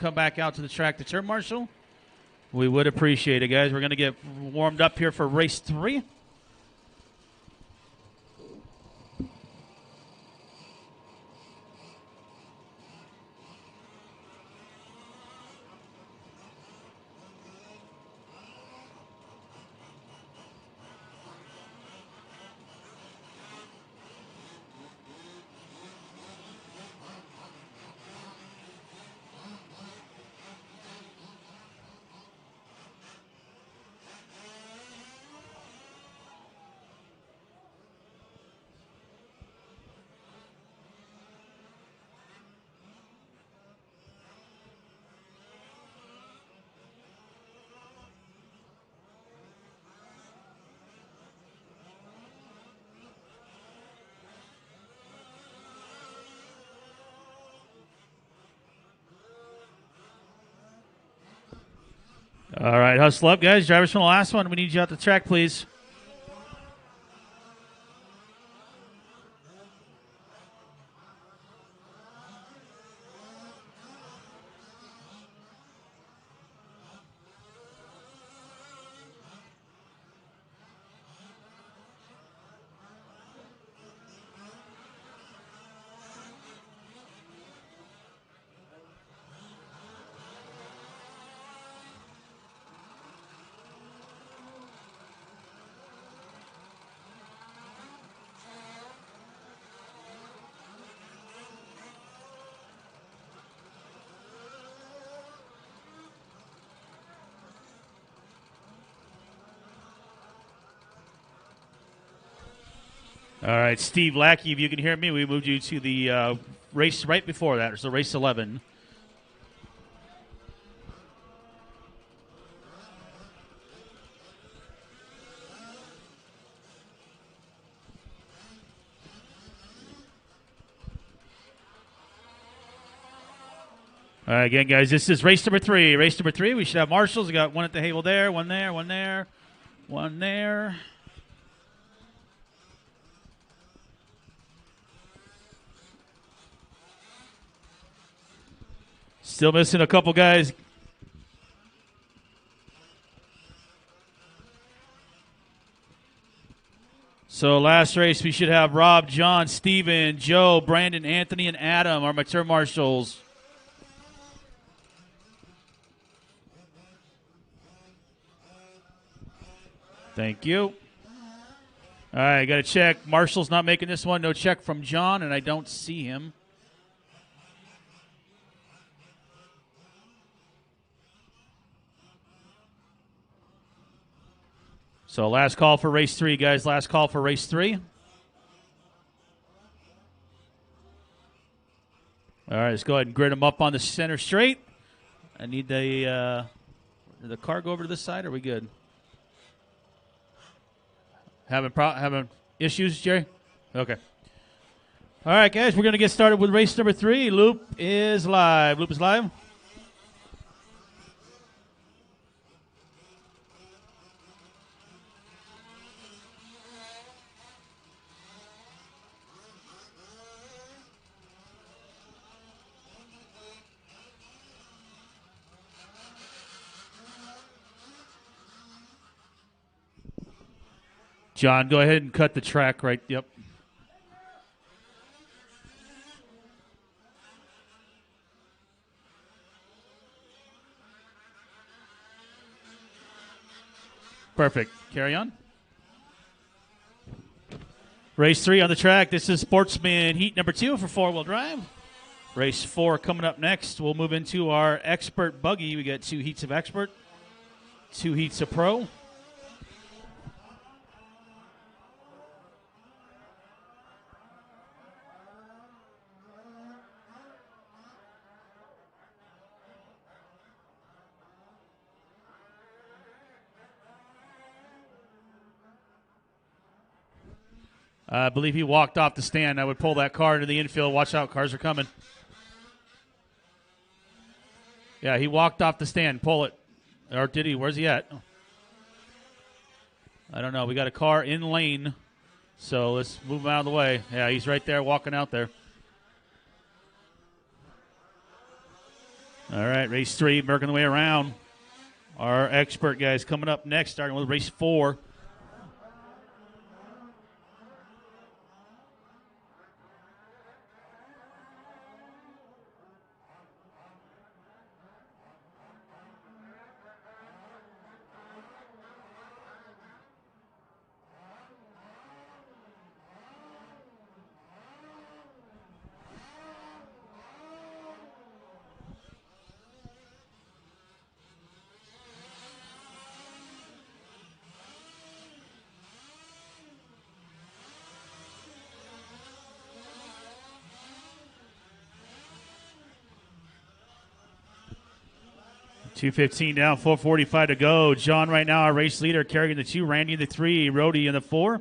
come back out to the track to turn marshal, we would appreciate it, guys. We're going to get warmed up here for race 3. All right, hustle up, guys. Drivers from the last one, we need you out the track, please. All right, Steve Lackey, if you can hear me, we moved you to the race right before that, so race 11. All right, again, guys, this is race number 3. Race number 3, we should have marshals. We got one at the Havel there, one there, one there, one there. Still missing a couple guys. So last race, we should have Rob, John, Steven, Joe, Brandon, Anthony, and Adam, our mature marshals. Thank you. All right, got to check. Marshall's not making this one. No check from John, and I don't see him. So last call for race 3, guys. Last call for race 3. All right, let's go ahead and grid them up on the center straight. I need the car go over to this side? Are we good? Having issues, Jerry? Okay. All right, guys, we're going to get started with race number 3. Loop is live. Loop is live. John, go ahead and cut the track right. Yep. Perfect. Carry on. Race 3 on the track. This is Sportsman Heat number 2 for four-wheel drive. Race 4 coming up next. We'll move into our Expert Buggy. We got 2 heats of Expert, 2 heats of Pro. I believe he walked off the stand. I would pull that car into the infield. Watch out, cars are coming. Yeah, he walked off the stand. Pull it. Or did he? Where's he at? I don't know. We got a car in lane, so let's move him out of the way. Yeah, he's right there walking out there. All right, race 3, working the way around. Our expert guys coming up next, starting with race 4. .215 down, 4:45 to go. John right now, our race leader, carrying the 2, Randy in the 3, Rhodey in the 4.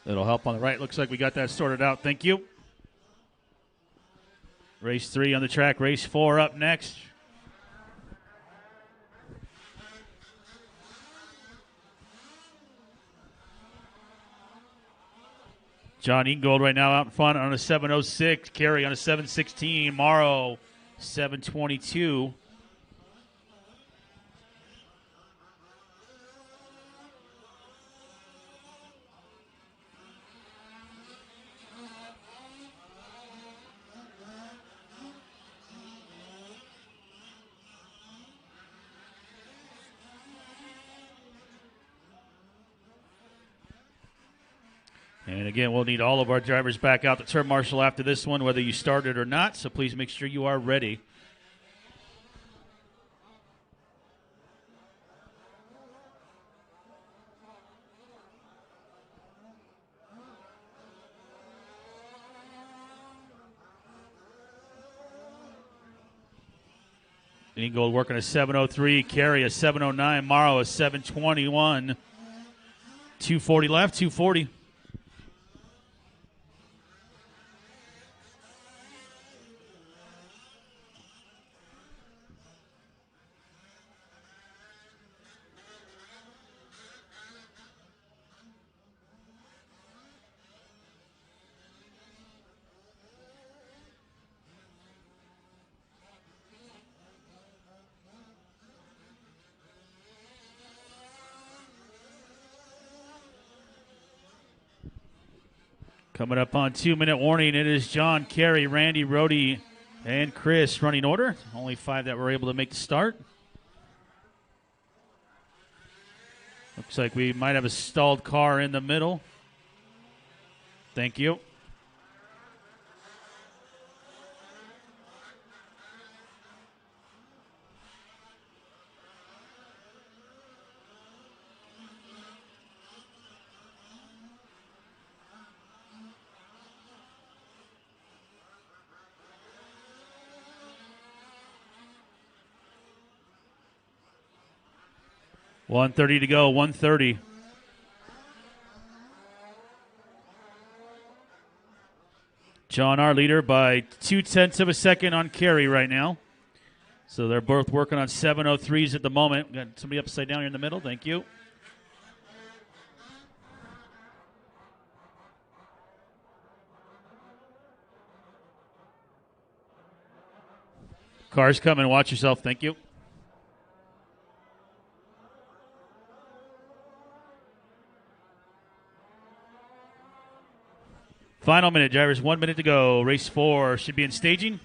It'll help on the right. Looks like we got that sorted out. Thank you. Race 3 on the track. Race 4 up next. John Ingold right now out in front on a 7:06. Kerry on a 7:16. Morrow 7:22. And again, we'll need all of our drivers back out to turn marshal after this one, whether you started or not, so please make sure you are ready. Ingold working a 7:03, Carey a 7:09, Morrow a 7:21. 2:40 left, 2:40. Coming up on 2-minute warning, it is John, Kerry, Randy, Rhodey, and Chris running order. Only 5 that were able to make the start. Looks like we might have a stalled car in the middle. Thank you. .130 to go, 1:30. John, our leader, by 0.2 of a second on Kerry right now. So they're both working on 7:03s at the moment. Got somebody upside down here in the middle. Thank you. Cars coming. Watch yourself. Thank you. Final minute, drivers. 1 minute to go. Race 4 should be in staging.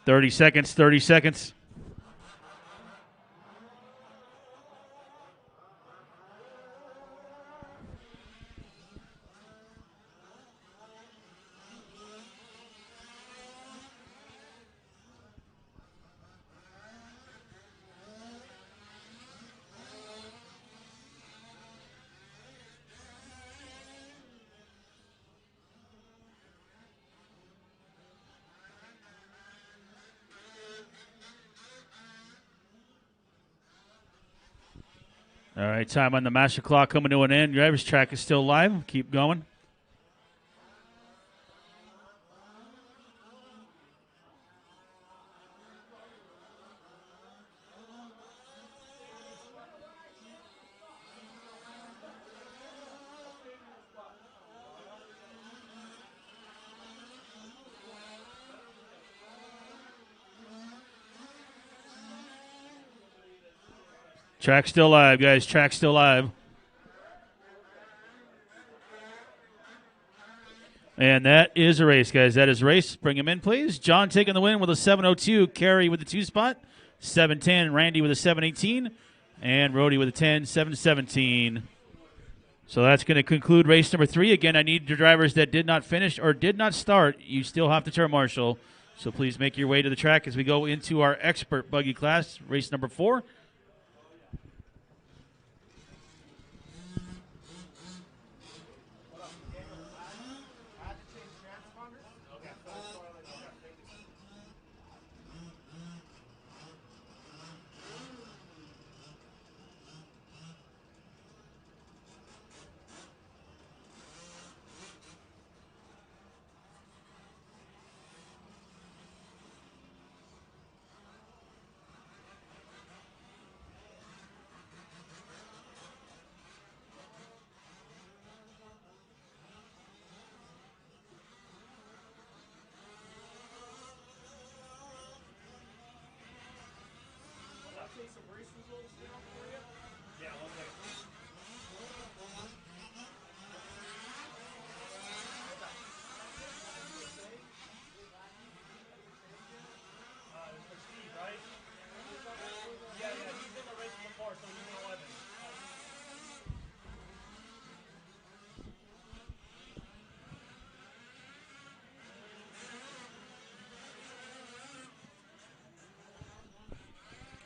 Thirty seconds. All right, time on the master clock coming to an end. Driver's track is still live. Keep going. Track still live, guys. Track still live. And that is a race, guys. That is a race. Bring him in, please. John taking the win with a 7:02. Carey with the 2 spot. 7:10. Randy with a 7:18. And Rody with a 10:7:17. So that's going to conclude race number 3. Again, I need the drivers that did not finish or did not start. You still have to turn marshal. So please make your way to the track as we go into our expert buggy class, race number 4.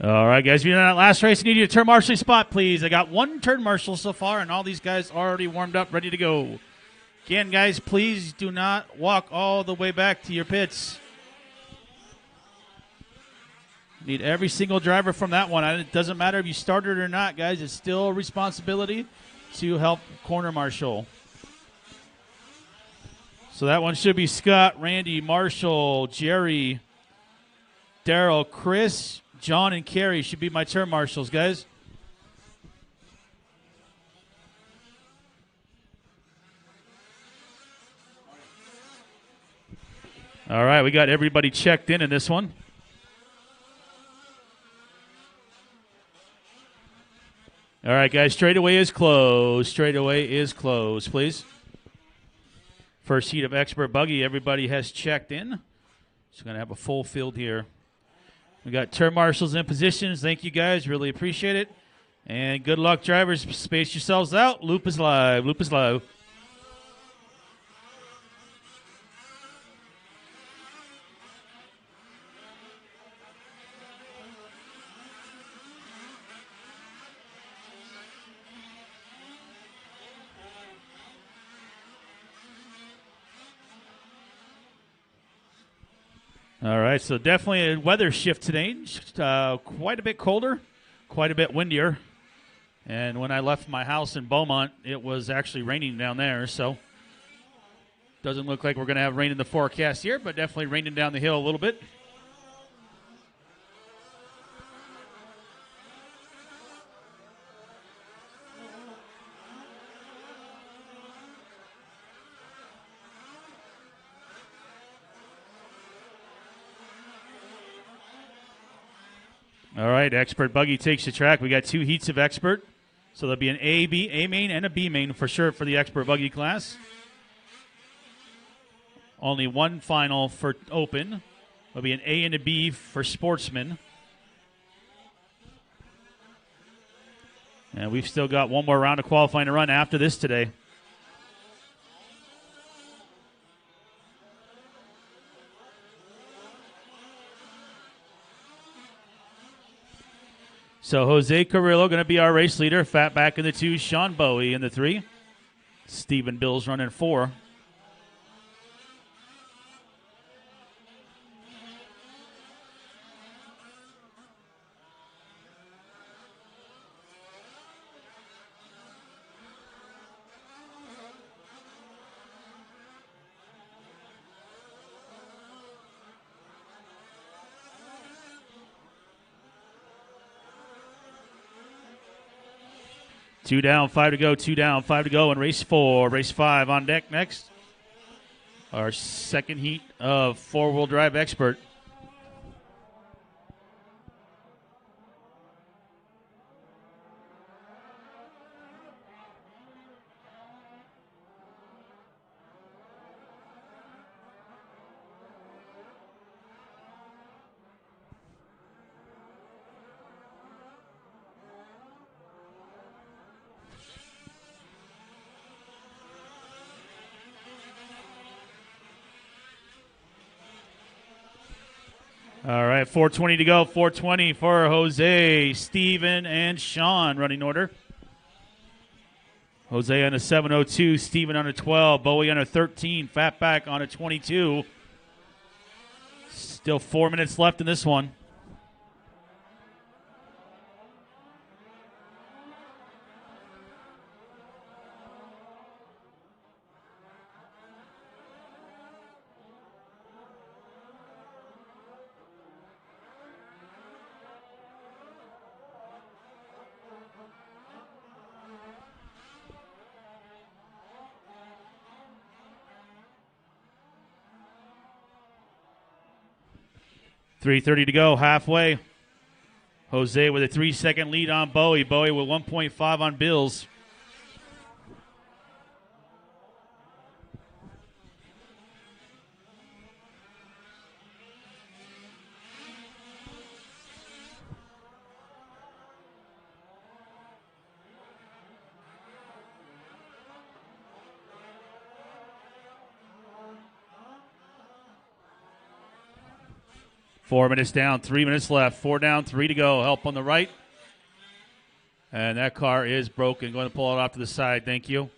All right, guys. If you're in that last race, you need your turn marshal spot, please. I got 1 turn marshal so far, and all these guys already warmed up, ready to go. Again, guys, please do not walk all the way back to your pits. Need every single driver from that one. It doesn't matter if you started or not, guys. It's still a responsibility to help corner marshal. So that one should be Scott, Randy, Marshall, Jerry, Daryl, Chris, John, and Carey should be my turn marshals, guys. All right, we got everybody checked in this one. All right, guys, straightaway is closed. Straightaway is closed, please. First heat of expert buggy, everybody has checked in. So we're going to have a full field here. We got turn marshals in positions. Thank you, guys. Really appreciate it. And good luck, drivers. Space yourselves out. Loop is live. Loop is live. All right, so definitely a weather shift today. Quite a bit colder, quite a bit windier. And when I left my house in Beaumont, it was actually raining down there. So doesn't look like we're going to have rain in the forecast here, but definitely raining down the hill a little bit. All right, expert buggy takes the track. We got 2 heats of expert. So there'll be an A main and a B main for sure for the expert buggy class. Only 1 final for open. There'll be an A and a B for sportsman. And we've still got 1 more round of qualifying to run after this today. So Jose Carrillo going to be our race leader. Fatback in the 2, Sean Bowie in the 3. Stephen Bills running 4. 2 down, 5 to go, 2 down, 5 to go in race 4. Race 5 on deck next. Our second heat of four-wheel drive expert. All right, 4:20 to go. 4:20 for Jose, Steven, and Sean running order. Jose on a 7:02, Steven on a 12, Bowie on a 13, Fatback on a 22. Still 4 minutes left in this one. .330 to go, halfway. Jose with a 3-second lead on Bowie. Bowie with 1.5 on Bills. Four minutes down, 3 minutes left. 4 down, 3 to go. Help on the right. And that car is broken. Going to pull it off to the side. Thank you.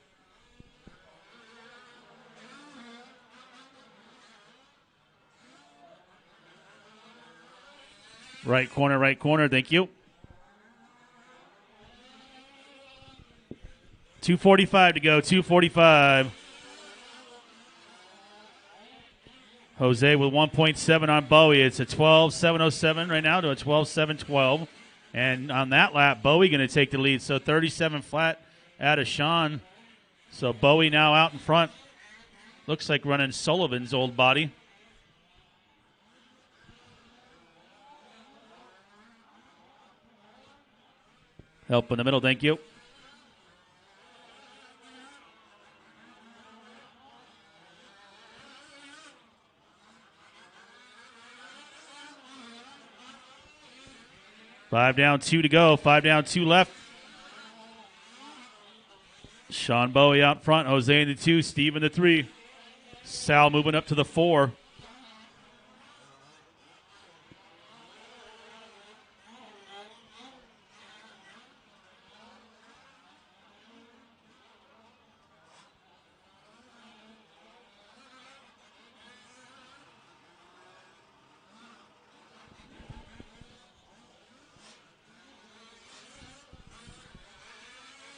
Right corner, right corner. Thank you. 2:45 to go, 2:45. Jose with 1.7 on Bowie. It's a 12.707 right now to a 12.712. And on that lap, Bowie going to take the lead. So 37 flat out of Sean. So Bowie now out in front. Looks like running Sullivan's old body. Help in the middle, thank you. Five down, 2 to go. 5 down, 2 left. Sean Bowie out front. Jose in the 2. Steve in the 3. Sal moving up to the 4.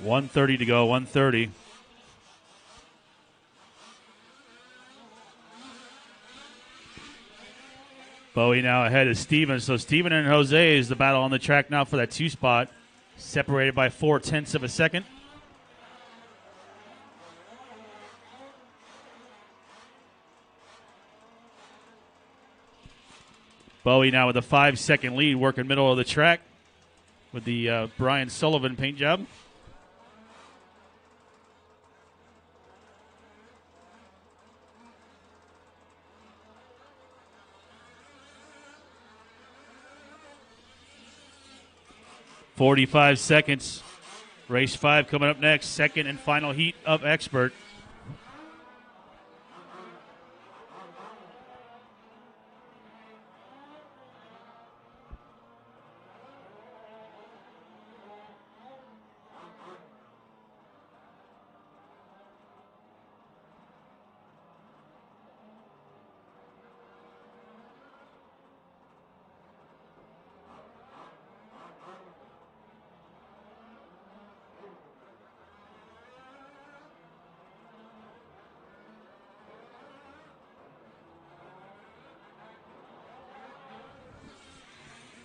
.130 to go, 130. Bowie now ahead of Steven. So Steven and Jose is the battle on the track now for that 2 spot. Separated by 0.4 of a second. Bowie now with a 5-second lead, working middle of the track with the Brian Sullivan paint job. .45 seconds. Race 5 coming up next. Second and final heat of Expert.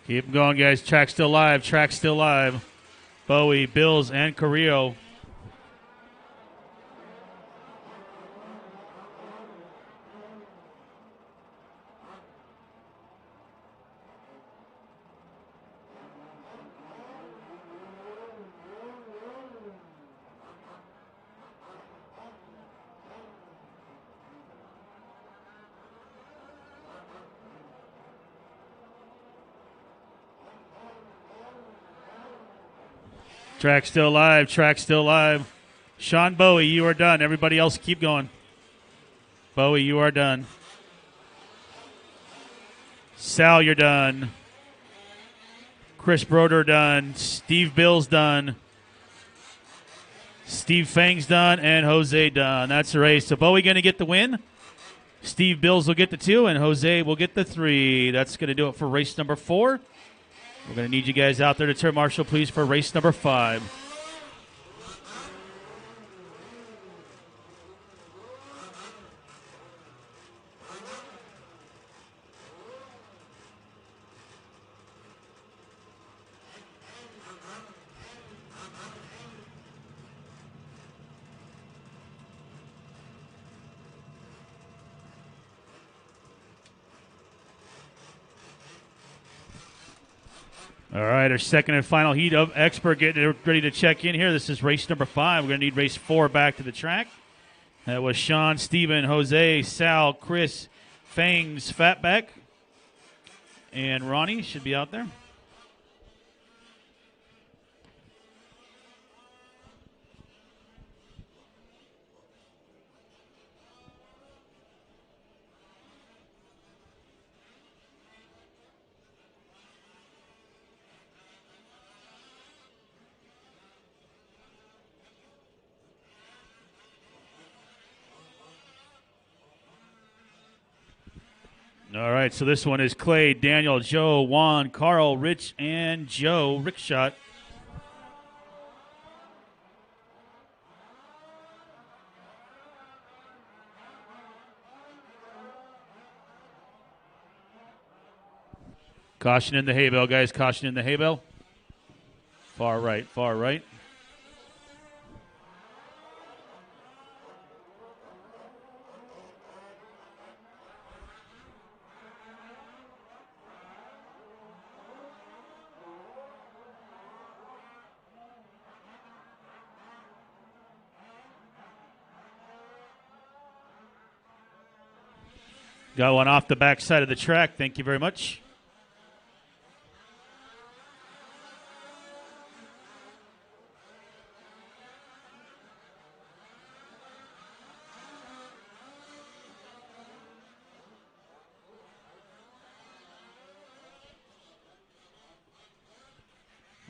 Keep them going, guys. Track's still live. Track's still live. Bowie, Bills, and Carrillo. Track still live. Track still live. Sean Bowie, you are done. Everybody else keep going. Bowie, you are done. Sal, you're done. Chris Broder done. Steve Bill's done. Steve Fang's done. And Jose done. That's the race. So Bowie going to get the win. Steve Bills will get the 2. And Jose will get the 3. That's going to do it for race number 4. We're going to need you guys out there to turn marshal, please, for race number 5. All right, our second and final heat of Expert getting ready to check in here. This is race number 5. We're going to need race 4 back to the track. That was Sean, Steven, Jose, Sal, Chris, Fangs, Fatback, and Ronnie should be out there. All right, so this one is Clay, Daniel, Joe, Juan, Carl, Rich, and Joe Rickshot. Caution in the hay bale, guys. Caution in the hay bale. Far right, far right. Got one off the back side of the track. Thank you very much.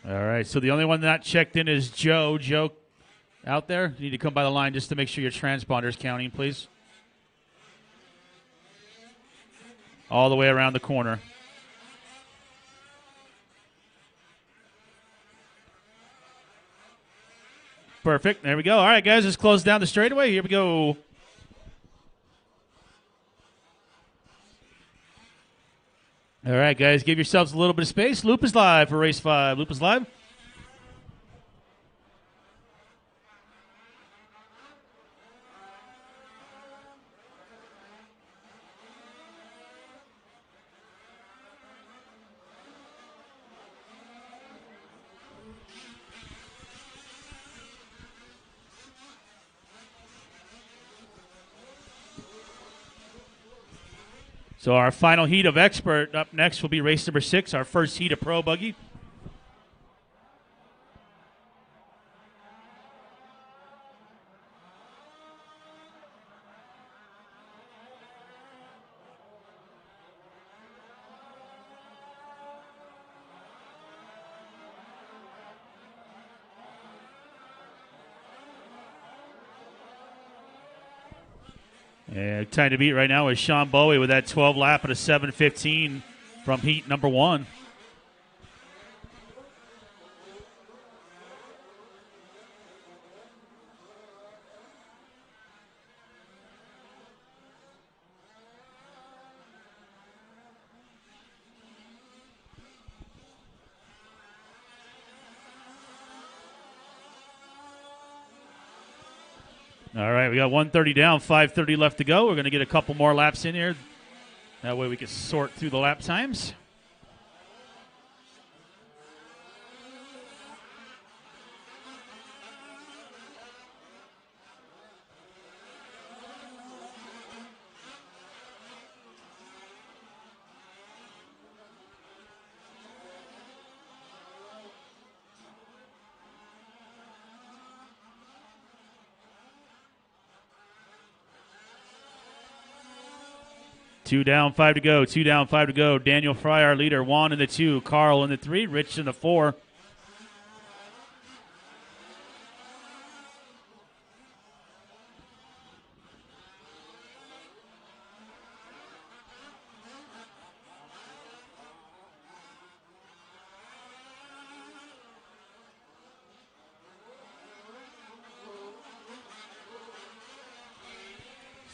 All right, so the only one not checked in is Joe. Joe, out there? You need to come by the line just to make sure your transponder's counting, please. All the way around the corner. Perfect. There we go. All right, guys, let's close down the straightaway. Here we go. All right, guys, give yourselves a little bit of space. Loop is live for race 5. Loop is live. So our final heat of Expert up next will be race number 6, our first heat of Pro Buggy. And time to beat right now is Sean Bowie with that 12 lap at a 7:15 from heat number 1. All right, we got 130 down, 5:30 left to go. We're going to get a couple more laps in here. That way we can sort through the lap times. Two down, 5 to go. 2 down, 5 to go. Daniel Fry, our leader. Juan in the 2. Carl in the 3. Rich in the 4.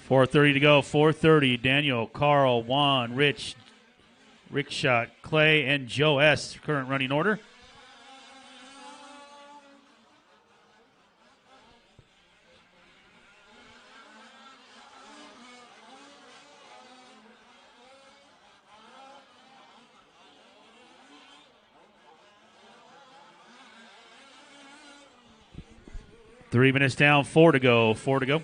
.430 to go. 4:30. Daniel, Carl, Juan, Rich, Rickshot, Clay, and Joe S. Current running order. Three minutes down. 4 to go. 4 to go.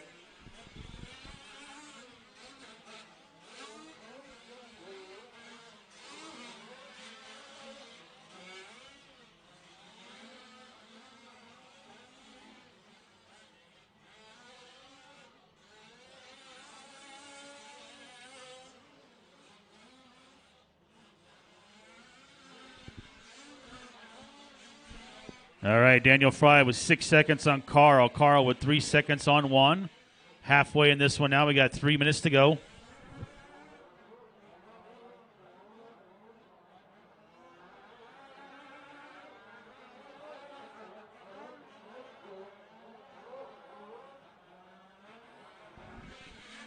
All right, Daniel Fry with 6 seconds on Carl. Carl with 3 seconds on Juan. Halfway in this one now. We got 3 minutes to go.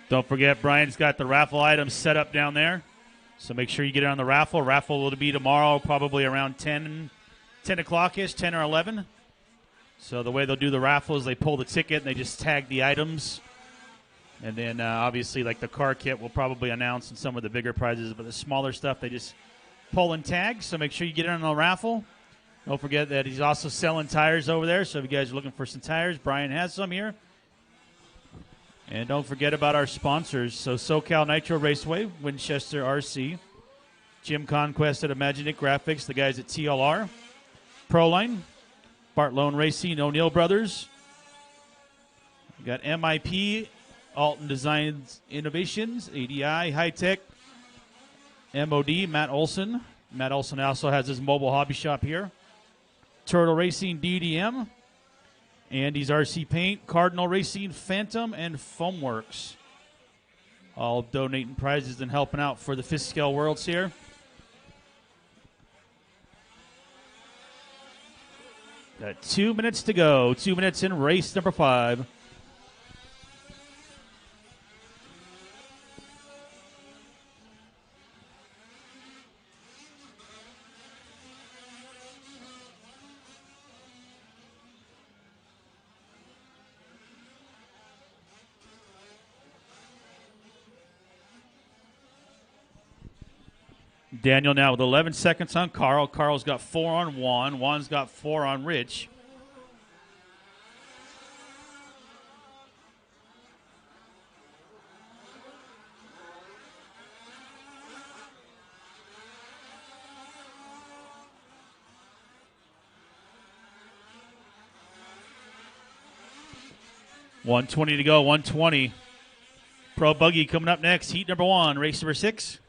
Don't forget, Brian's got the raffle items set up down there. So make sure you get it on the raffle. Raffle will be tomorrow, probably around 10 o'clock-ish, 10 or 11. So the way they'll do the raffle is they pull the ticket and they just tag the items. And then obviously like the car kit will probably announce in some of the bigger prizes, but the smaller stuff they just pull and tag. So make sure you get it on the raffle. Don't forget that he's also selling tires over there. So if you guys are looking for some tires, Brian has some here. And don't forget about our sponsors. So Socal Nitro Raceway, Winchester RC, Jim Conquest at Imaginic Graphics, the guys at TLR, Proline, Bartlone Racing, O'Neill Brothers. We got MIP, Alton Designs Innovations, ADI, High Tech, MOD, Matt Olson. Matt Olson also has his mobile hobby shop here. Turtle Racing, DDM, Andy's RC Paint, Cardinal Racing, Phantom, and Foamworks. All donating prizes and helping out for the Fist-Scale Worlds here. Got 2 minutes to go. 2 minutes in race number 5. Daniel now with 11 seconds on Carl. Carl's got 4 on Juan. Juan's got 4 on Rich. .120 to go. 120. Pro Buggy coming up next. Heat number 1. Race number 6.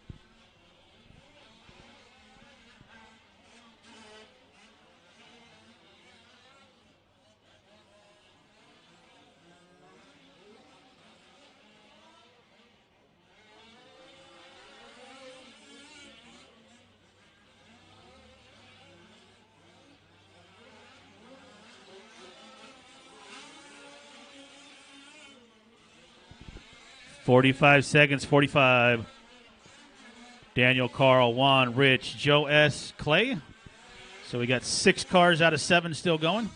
.45 seconds, 45. Daniel, Carl, Juan, Rich, Joe S., Clay. So we got 6 cars out of 7 still going.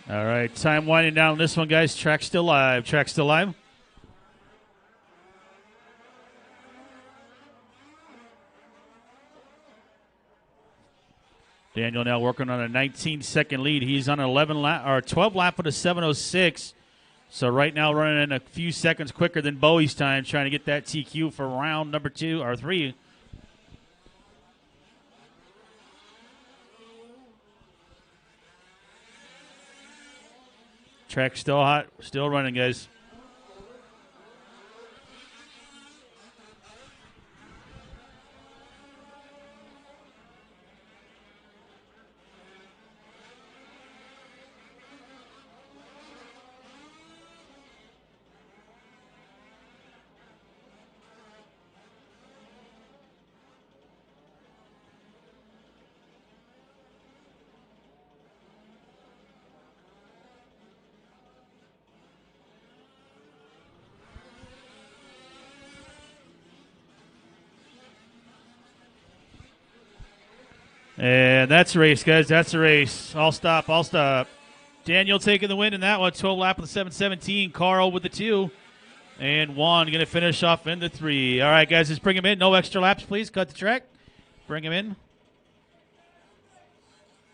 All right, time winding down on this one, guys. Track still live. Track still live. Daniel now working on a 19-second lead. He's on an 12 lap with a 7:06. So right now running in a few seconds quicker than Bowie's time, trying to get that TQ for round number 2 or 3. Track still hot, still running, guys. And that's a race, guys. That's a race. I'll stop. Daniel taking the win in that one. 12 lap with the 7:17. Carl with the 2. And Juan going to finish off in the 3. All right, guys, let's bring him in. No extra laps, please. Cut the track. Bring him in.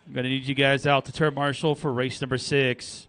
I'm going to need you guys out to turn marshal for race number 6.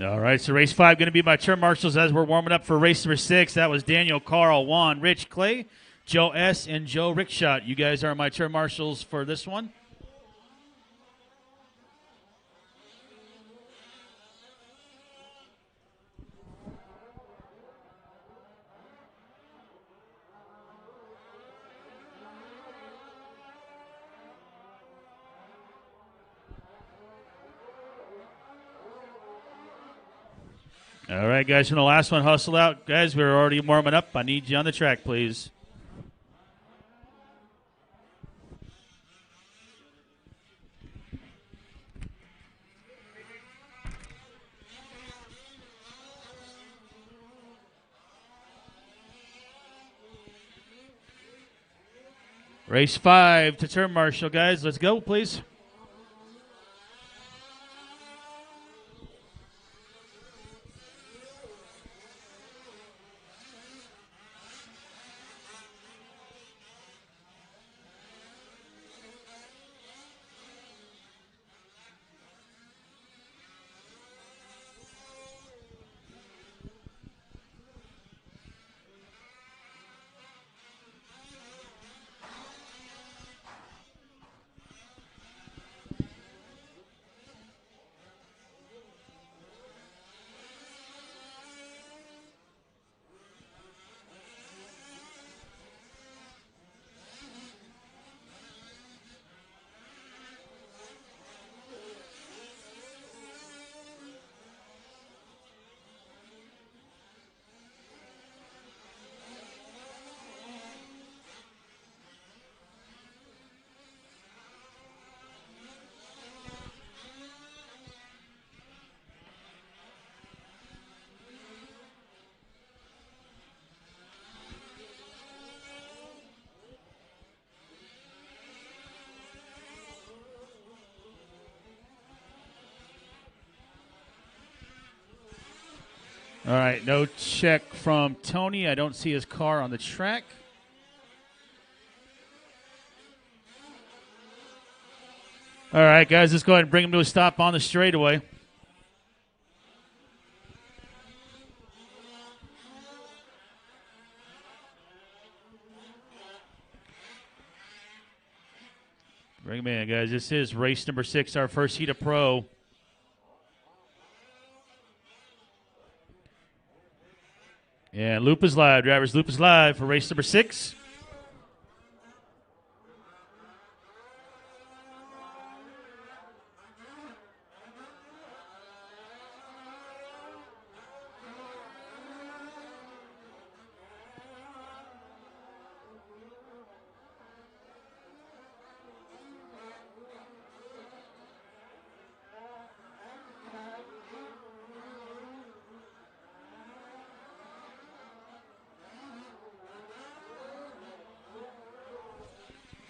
All right, so race 5 going to be my turn marshals as we're warming up for race number 6. That was Daniel, Carl, Juan, Rich, Clay, Joe S., and Joe Rickshot. You guys are my turn marshals for this one. All right, guys, from the last one, hustle out. Guys, we're already warming up. I need you on the track, please. Race 5 to turn marshal, guys. Let's go, please. All right, no check from Tony. I don't see his car on the track. All right, guys, let's go ahead and bring him to a stop on the straightaway. Bring him in, guys. This is race number 6, our first heat of pro. And loop is live, drivers. Loop is live for race number 6.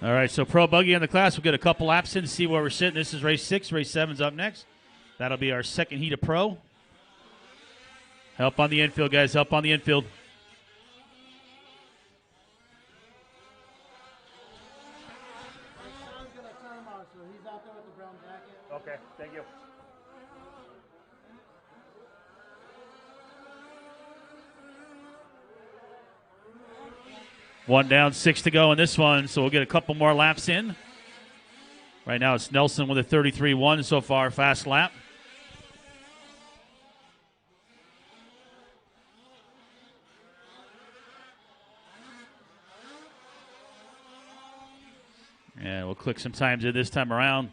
All right, so Pro Buggy in the class. We'll get a couple laps in to see where we're sitting. This is race 6. Race 7's up next. That'll be our second heat of Pro. Help on the infield, guys. Help on the infield. Okay, thank you. One down, 6 to go in this one, so we'll get a couple more laps in. Right now it's Nelson with a 33-1 so far, fast lap. And we'll click some times in this time around.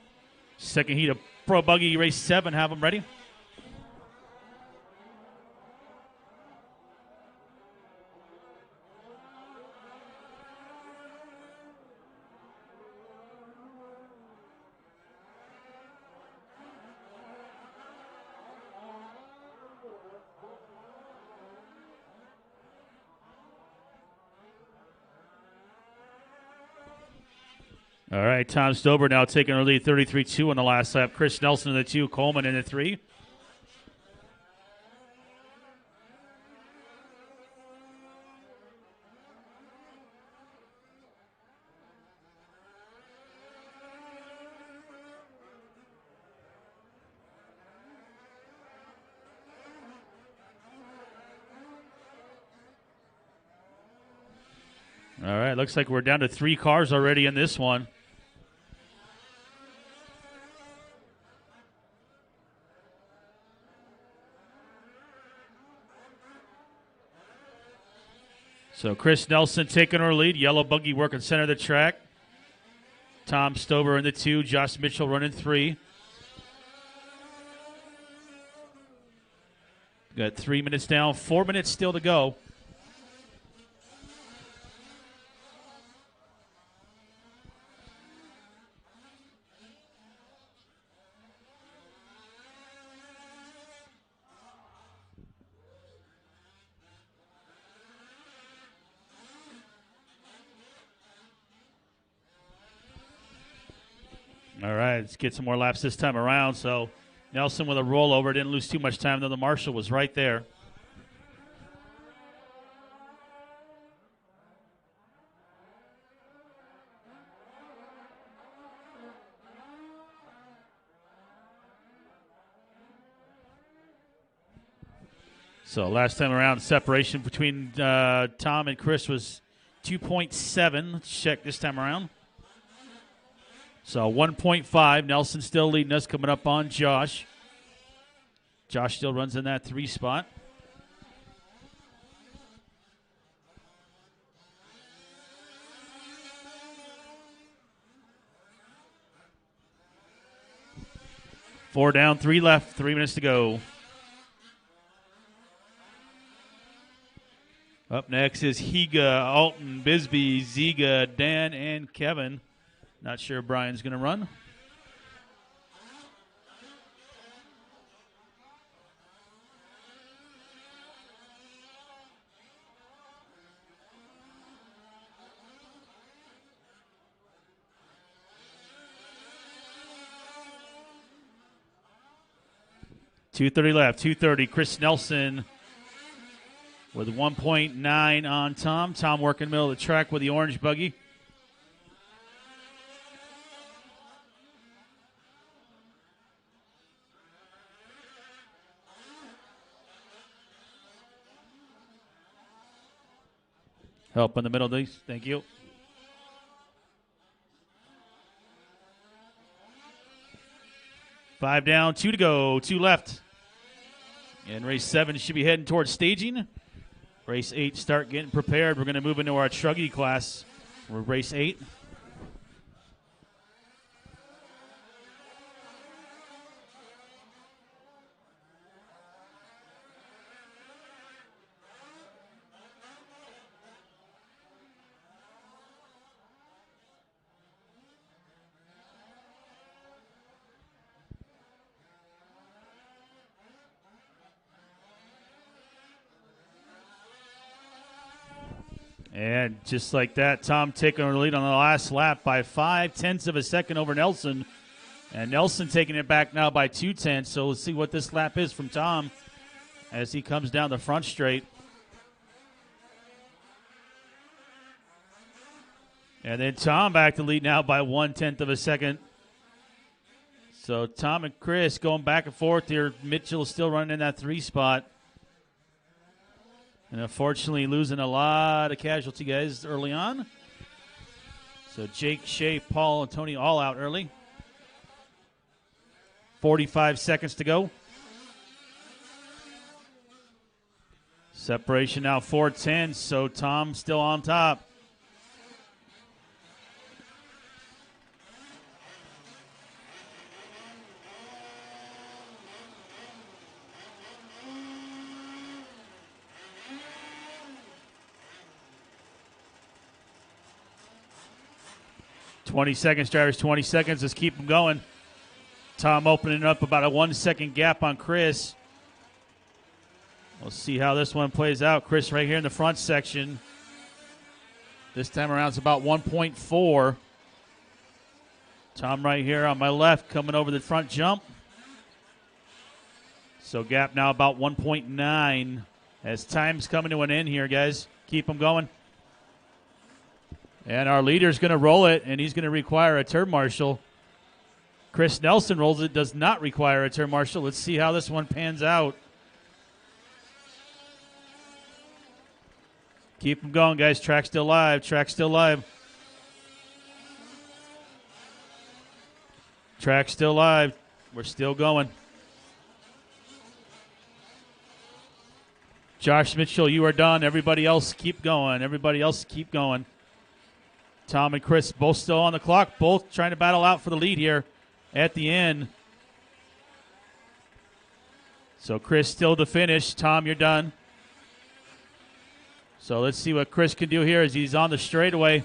Second heat of Pro Buggy race 7, have them ready. All right, Tom Stober now taking our lead, 33-2 on the last lap. Chris Nelson in the 2, Coleman in the 3. All right, looks like we're down to 3 cars already in this one. So Chris Nelson taking our lead. Yellow Buggy working center of the track. Tom Stober in the 2. Josh Mitchell running 3. Got 3 minutes down. 4 minutes still to go. All right, let's get some more laps this time around. So Nelson with a rollover, didn't lose too much time, though the marshal was right there. So last time around, separation between Tom and Chris was 2.7. Let's check this time around. So 1.5. Nelson still leading us, coming up on Josh. Josh still runs in that 3 spot. Four down, 3 left, 3 minutes to go. Up next is Higa, Alton, Bisbee, Ziga, Dan, and Kevin. Not sure Brian's going to run. .230 left, 230. Chris Nelson with 1.9 on Tom. Tom working middle of the track with the orange buggy. Help in the middle, please. Thank you. Five down, 2 to go, 2 left. And race 7 should be heading towards staging. Race 8 start getting prepared. We're going to move into our truggy class. We're race 8. And just like that, Tom taking the lead on the last lap by 0.5 of a second over Nelson. And Nelson taking it back now by 0.2. So we'll see what this lap is from Tom as he comes down the front straight. And then Tom back to lead now by 0.1 of a second. So Tom and Chris going back and forth here. Mitchell is still running in that 3 spot. And unfortunately losing a lot of casualty guys early on. So Jake, Shea, Paul, and Tony all out early. 45 seconds to go. Separation now 4:10, so Tom still on top. $20 seconds, drivers, 20 seconds. Let's keep them going. Tom opening up about a 1 second gap on Chris. We'll see how this one plays out. Chris right here in the front section. This time around it's about 1.4. Tom right here on my left coming over the front jump. So gap now about 1.9 as time's coming to an end here, guys. Keep them going. And our leader's going to roll it, and he's going to require a turn marshal. Chris Nelson rolls it, does not require a turn marshal. Let's see how this one pans out. Keep them going, guys. Track still live. Track still live. Track still live. We're still going. Josh Mitchell, you are done. Everybody else keep going. Everybody else keep going. Tom and Chris both still on the clock, both trying to battle out for the lead here at the end. So Chris still to finish. Tom, you're done. So let's see what Chris can do here as he's on the straightaway.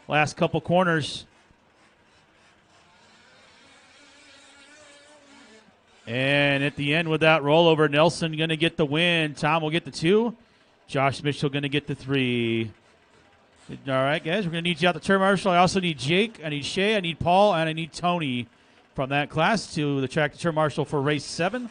Last couple corners. And at the end with that rollover, Nelson going to get the win. Tom will get the 2. Josh Mitchell going to get the 3. All right, guys, we're going to need you out the turn marshal. I also need Jake, I need Shea, I need Paul, and I need Tony from that class to the track to turn marshal for race 7.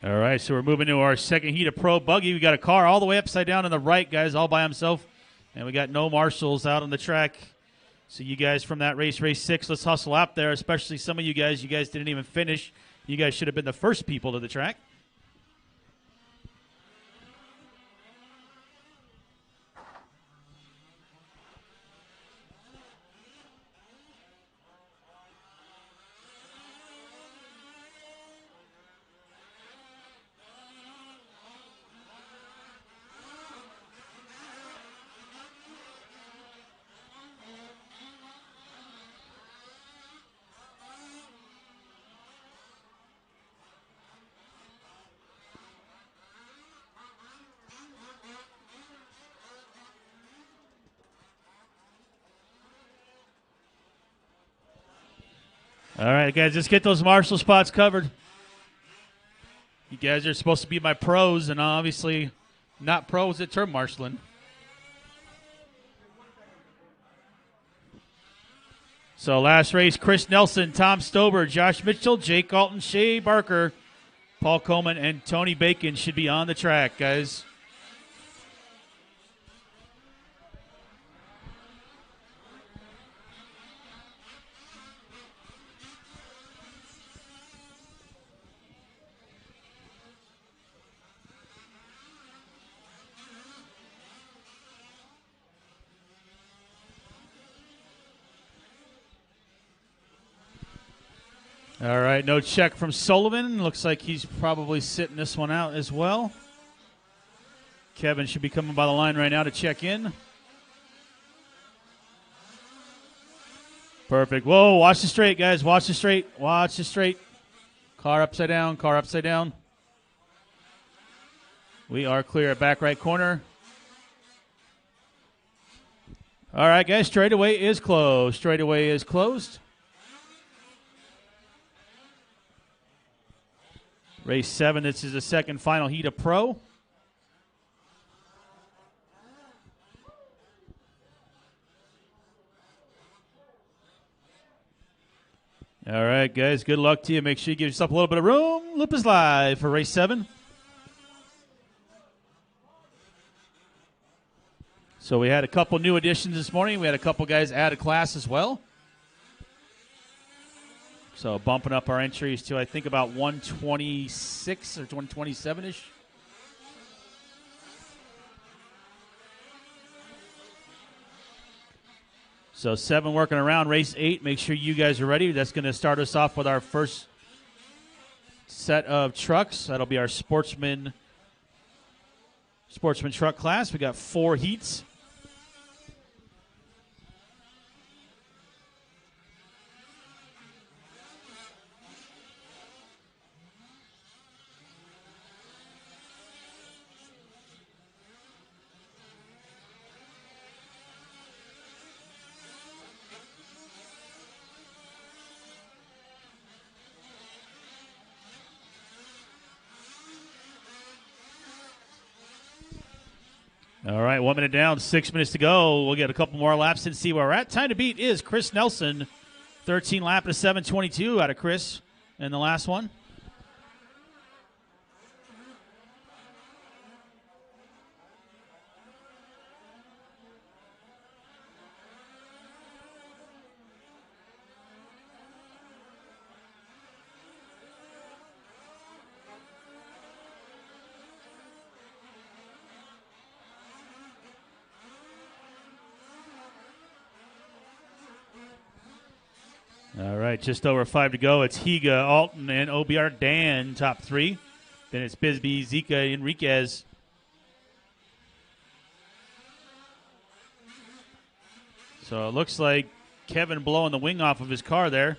All right, so we're moving to our second heat of Pro Buggy. We got a car all the way upside down on the right, guys, all by himself. And we got no marshals out on the track. So you guys from that race 6, let's hustle out there, especially some of you guys. You guys didn't even finish. You guys should have been the first people to the track. All right, guys, let's get those marshal spots covered. You guys are supposed to be my pros, and obviously not pros at turn marshaling. So last race, Chris Nelson, Tom Stober, Josh Mitchell, Jake Alton, Shea Barker, Paul Coleman, and Tony Bacon should be on the track, guys. All right, no check from Sullivan. Looks like he's probably sitting this one out as well. Kevin should be coming by the line right now to check in. Perfect. Whoa, watch the straight, guys. Watch the straight. Watch the straight. Car upside down. Car upside down. We are clear at back right corner. All right, guys. Straightaway is closed. Straightaway is closed. Race 7. This is the second final heat of Pro. All right, guys, good luck to you. Make sure you give yourself a little bit of room. Loop is live for race 7. So we had a couple new additions this morning. We had a couple guys add a class as well. So bumping up our entries to, I think, about 126 or 127-ish. So 7 working around. Race 8, make sure you guys are ready. That's going to start us off with our first set of trucks. That'll be our sportsman truck class. We got 4 heats. All right, 1 minute down, 6 minutes to go. We'll get a couple more laps and see where we're at. Time to beat is Chris Nelson. 13 lap at a 7:22 out of Chris in the last one. All right, just over 5 to go. It's Higa, Alton, and OBR Dan, top 3. Then it's Bisbee, Zika, Enriquez. So it looks like Kevin blowing the wing off of his car there.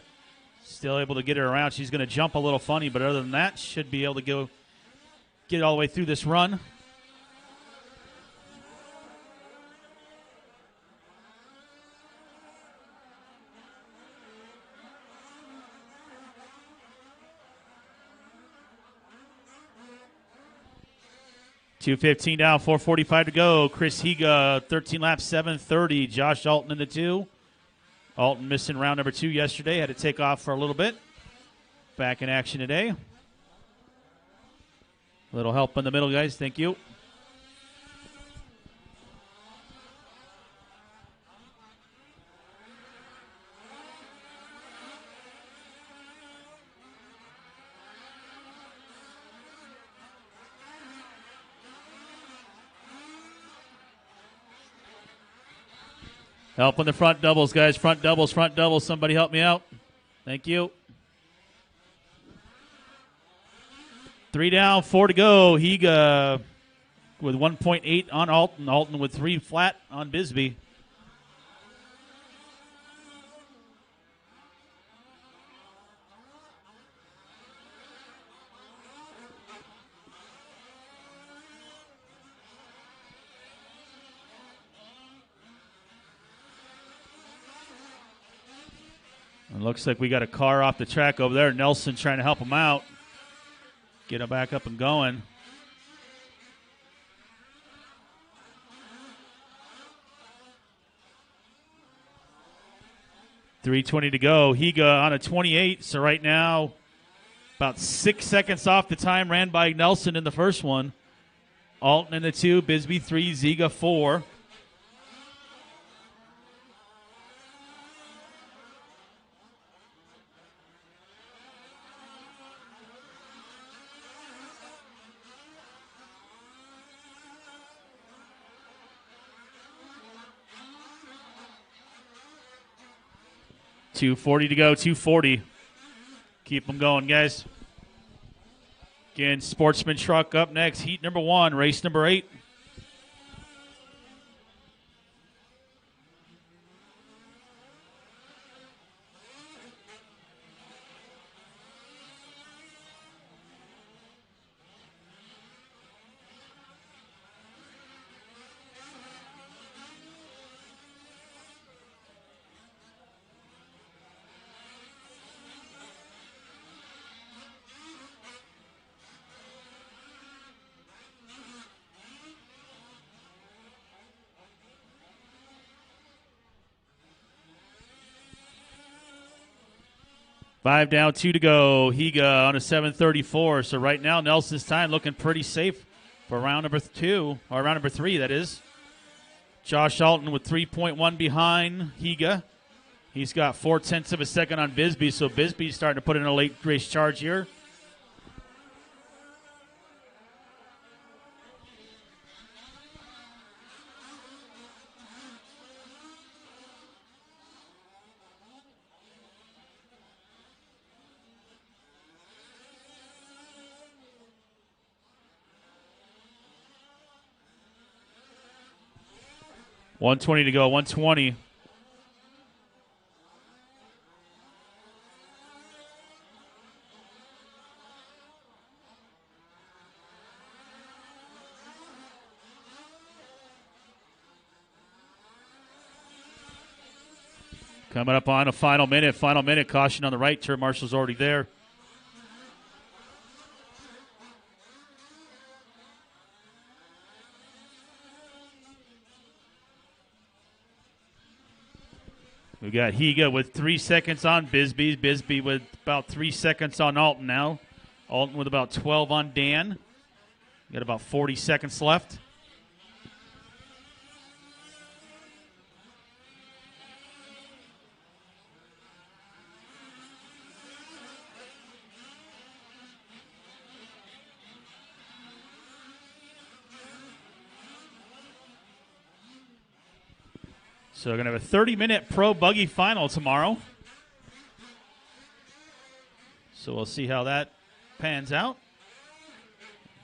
Still able to get her around. She's going to jump a little funny, but other than that, should be able to go get it all the way through this run. .215 down, 4:45 to go. Chris Higa, 13 laps, 7:30. Josh Alton in the 2. Alton missing round number 2 yesterday. Had to take off for a little bit. Back in action today. A little help in the middle, guys. Thank you. Help on the front doubles, guys. Front doubles, front doubles. Somebody help me out. Thank you. 3 down, 4 to go. Higa with 1.8 on Alton. Alton with 3 flat on Bisbee. It looks like we got a car off the track over there. Nelson trying to help him out. Get him back up and going. .320 to go. Higa on a 28. So right now, about 6 seconds off the time ran by Nelson in the first one. Alton in the 2. Bisbee 3. Ziga 4. .240 to go, 240. Keep them going, guys. Again, Sportsman Truck up next. Heat number 1, race number 8. 5 down, 2 to go. Higa on a 7:34. So right now, Nelson's time looking pretty safe for round number 2, or round number 3, that is. Josh Alton with 3.1 behind Higa. He's got 0.4 of a second on Bisbee, so Bisbee's starting to put in a late race charge here. $120 to go, 120. Coming up on a final minute. Caution on the right. Turn marshal's already there. We got Higa with 3 seconds on Bisbee. Bisbee with about 3 seconds on Alton now. Alton with about 12 on Dan. Got about 40 seconds left. So we're going to have a 30-minute pro buggy final tomorrow. So we'll see how that pans out.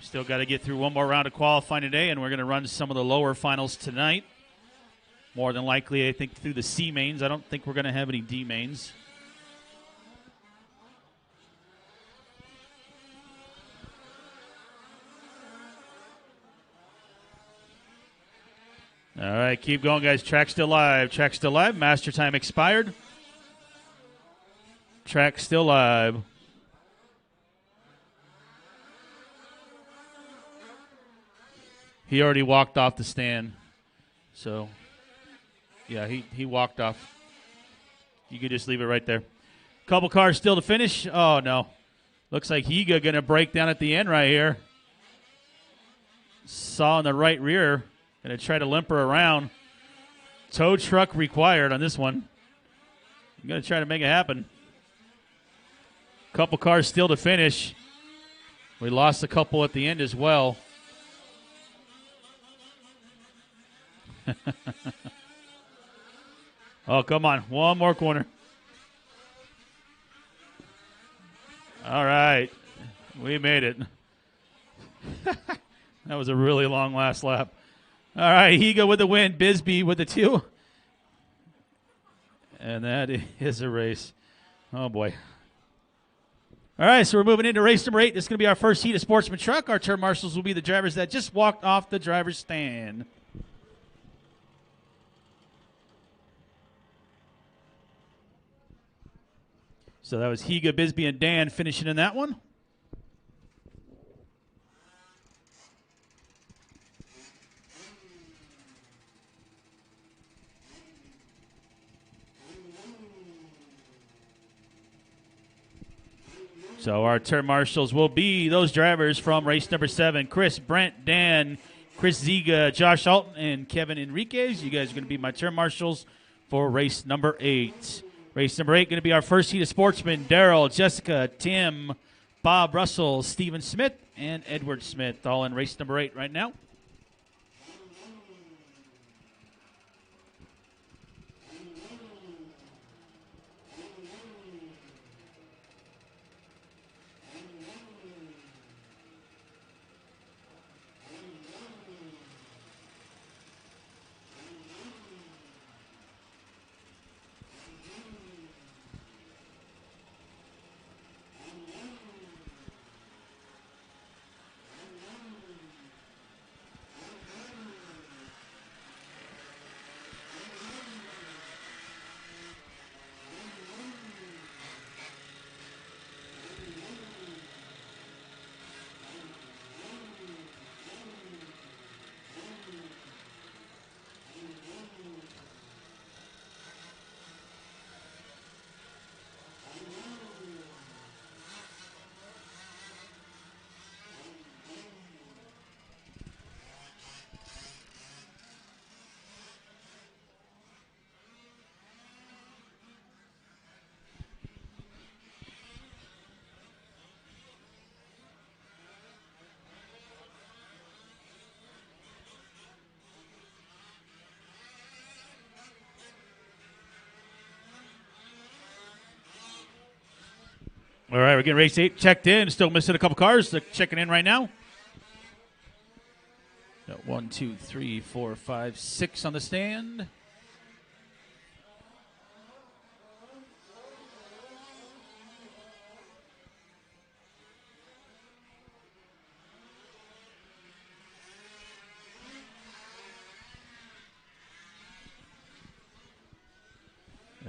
Still got to get through one more round of qualifying today, and we're going to run some of the lower finals tonight. More than likely, I think, through the C mains. I don't think we're going to have any D mains. All right, keep going, guys. Track still live. Track still live. Master time expired. Track still live. He already walked off the stand. So, yeah, he walked off. You could just leave it right there. Couple cars still to finish. Oh, no. Looks like Higa going to break down at the end right here. Saw in the right rear. Going to try to limp her around. Tow truck required on this one. I'm going to try to make it happen. Couple cars still to finish. We lost a couple at the end as well. Oh, come on. One more corner. All right. We made it. That was a really long last lap. All right, Higa with the win. Bisbee with the 2. And that is a race. Oh, boy. All right, so we're moving into race number 8. This is going to be our first heat of sportsman truck. Our turn marshals will be the drivers that just walked off the driver's stand. So that was Higa, Bisbee, and Dan finishing in that one. So our turn marshals will be those drivers from race number 7. Chris, Brent, Dan, Chris Ziga, Josh Alton, and Kevin Enriquez. You guys are going to be my turn marshals for race number 8. Race number 8 going to be our first heat of sportsmen. Daryl, Jessica, Tim, Bob Russell, Stephen Smith, and Edward Smith. All in race number 8 right now. All right, we're getting race 8 checked in. Still missing a couple cars. They're checking in right now. Got 1, 2, 3, 4, 5, 6 on the stand.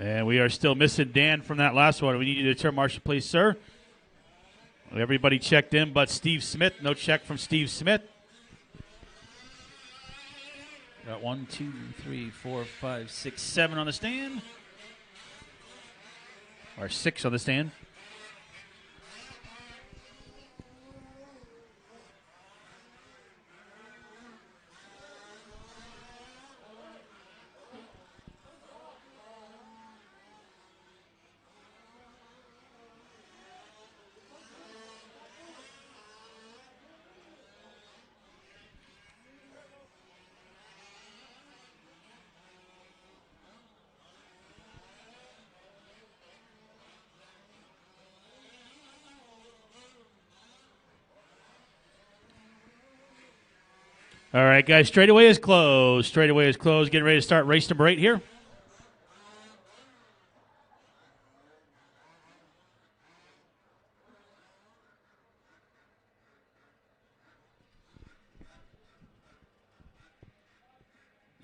And we are still missing Dan from that last one. We need you to turn marshal, please, sir. Everybody checked in but Steve Smith. No check from Steve Smith. Got 1, 2, 3, 4, 5, 6, 7 on the stand. Or 6 on the stand. All right, guys, straightaway is closed. Straightaway is closed. Getting ready to start race number 8 here.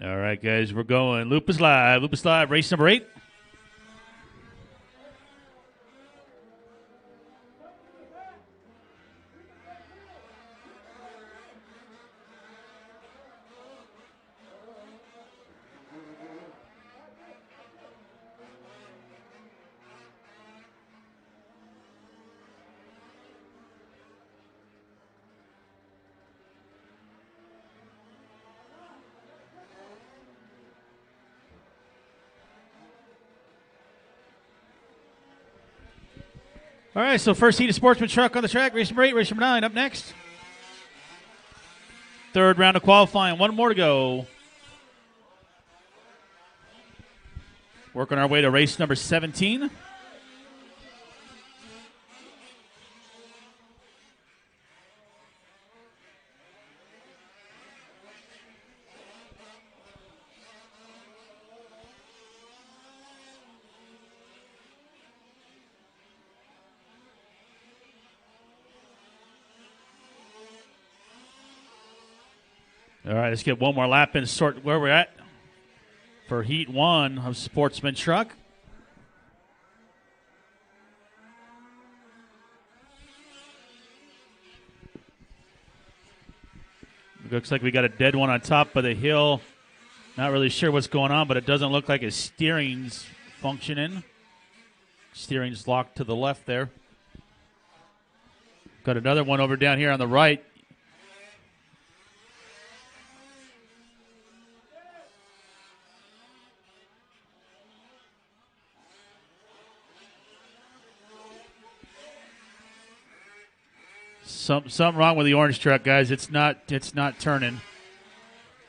All right, guys, we're going. Loop is live. Loop is live. Race number 8. All right, so first heat of Sportsman Truck on the track. Race number 8, race number 9 up next. Third round of qualifying. One more to go. Working our way to race number 17. All right, let's get one more lap and sort where we're at for Heat 1 of Sportsman Truck. Looks like we got a dead one on top of the hill. Not really sure what's going on, but it doesn't look like his steering's functioning. Steering's locked to the left there. Got another one over down here on the right. Something wrong with the orange truck, guys. It's not turning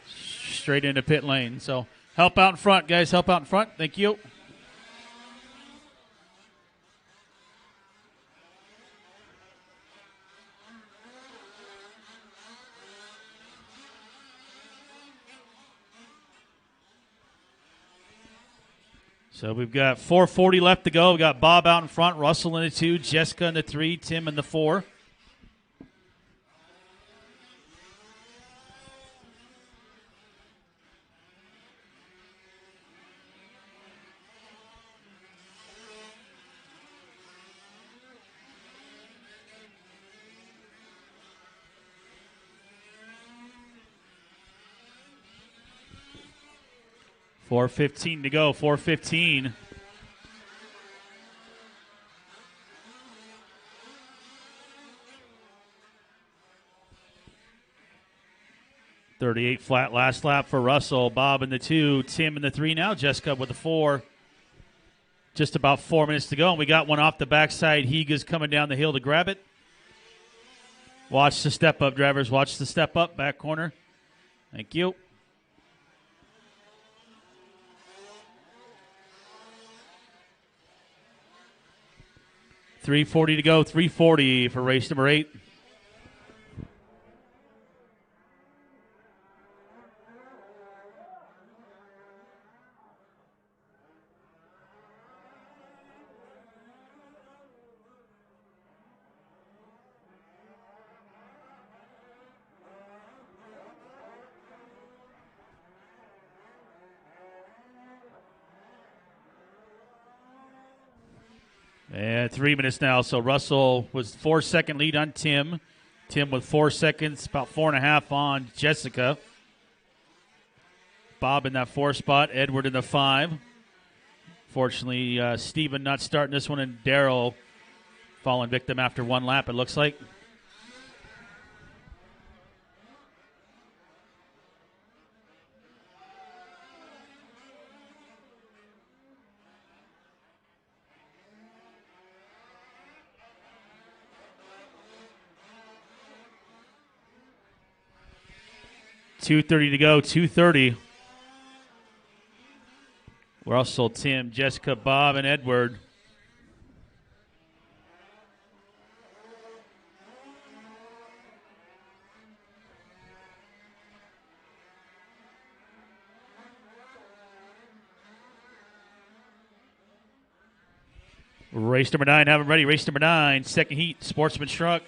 straight into pit lane. So help out in front, guys. Help out in front. Thank you. So we've got 4:40 left to go. We got Bob out in front, Russell in the 2, Jessica in the 3, Tim in the 4. .415 to go. 4:15. .38 flat last lap for Russell. Bob in the 2, Tim in the 3 now. Jessica with the 4. Just about 4 minutes to go, and we got one off the backside. Higa's coming down the hill to grab it. Watch the step up, drivers. Watch the step up, back corner. Thank you. 3:40 to go. 3:40 for race number 8. And 3 minutes now. So Russell was 4-second lead on Tim. Tim with 4 seconds, about 4.5 on Jessica. Bob in that 4 spot. Edward in the 5. Fortunately, Steven not starting this one, and Daryl falling victim after 1 lap, it looks like. .230 to go, 2:30. Russell, Tim, Jessica, Bob, and Edward. Race number 9, have them ready. Race number 9, second heat, Sportsman's Truck.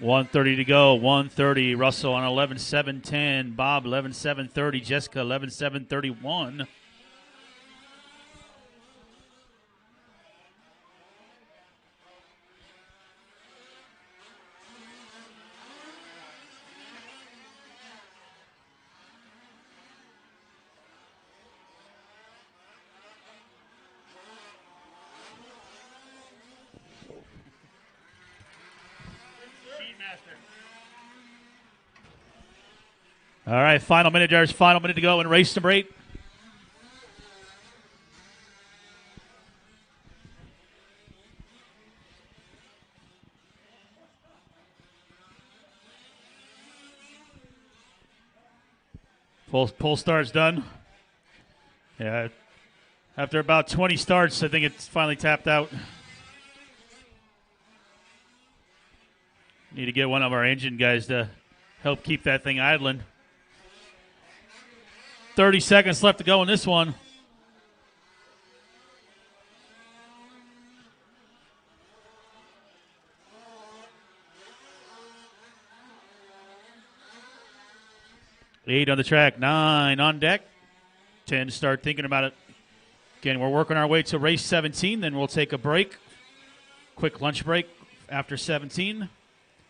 .130 to go. 1:30. Russell on 11.7.10. Bob 11.7.30. Jessica 11.7.31. All right, final minute, Jared. Final minute to go in race number 8. Pull start's done. Yeah, after about 20 starts, I think it's finally tapped out. Need to get one of our engine guys to help keep that thing idling. 30 seconds left to go in this one. Eight on the track, 9 on deck. 10 to start thinking about it. Again, we're working our way to race 17, then we'll take a break. Quick lunch break after 17.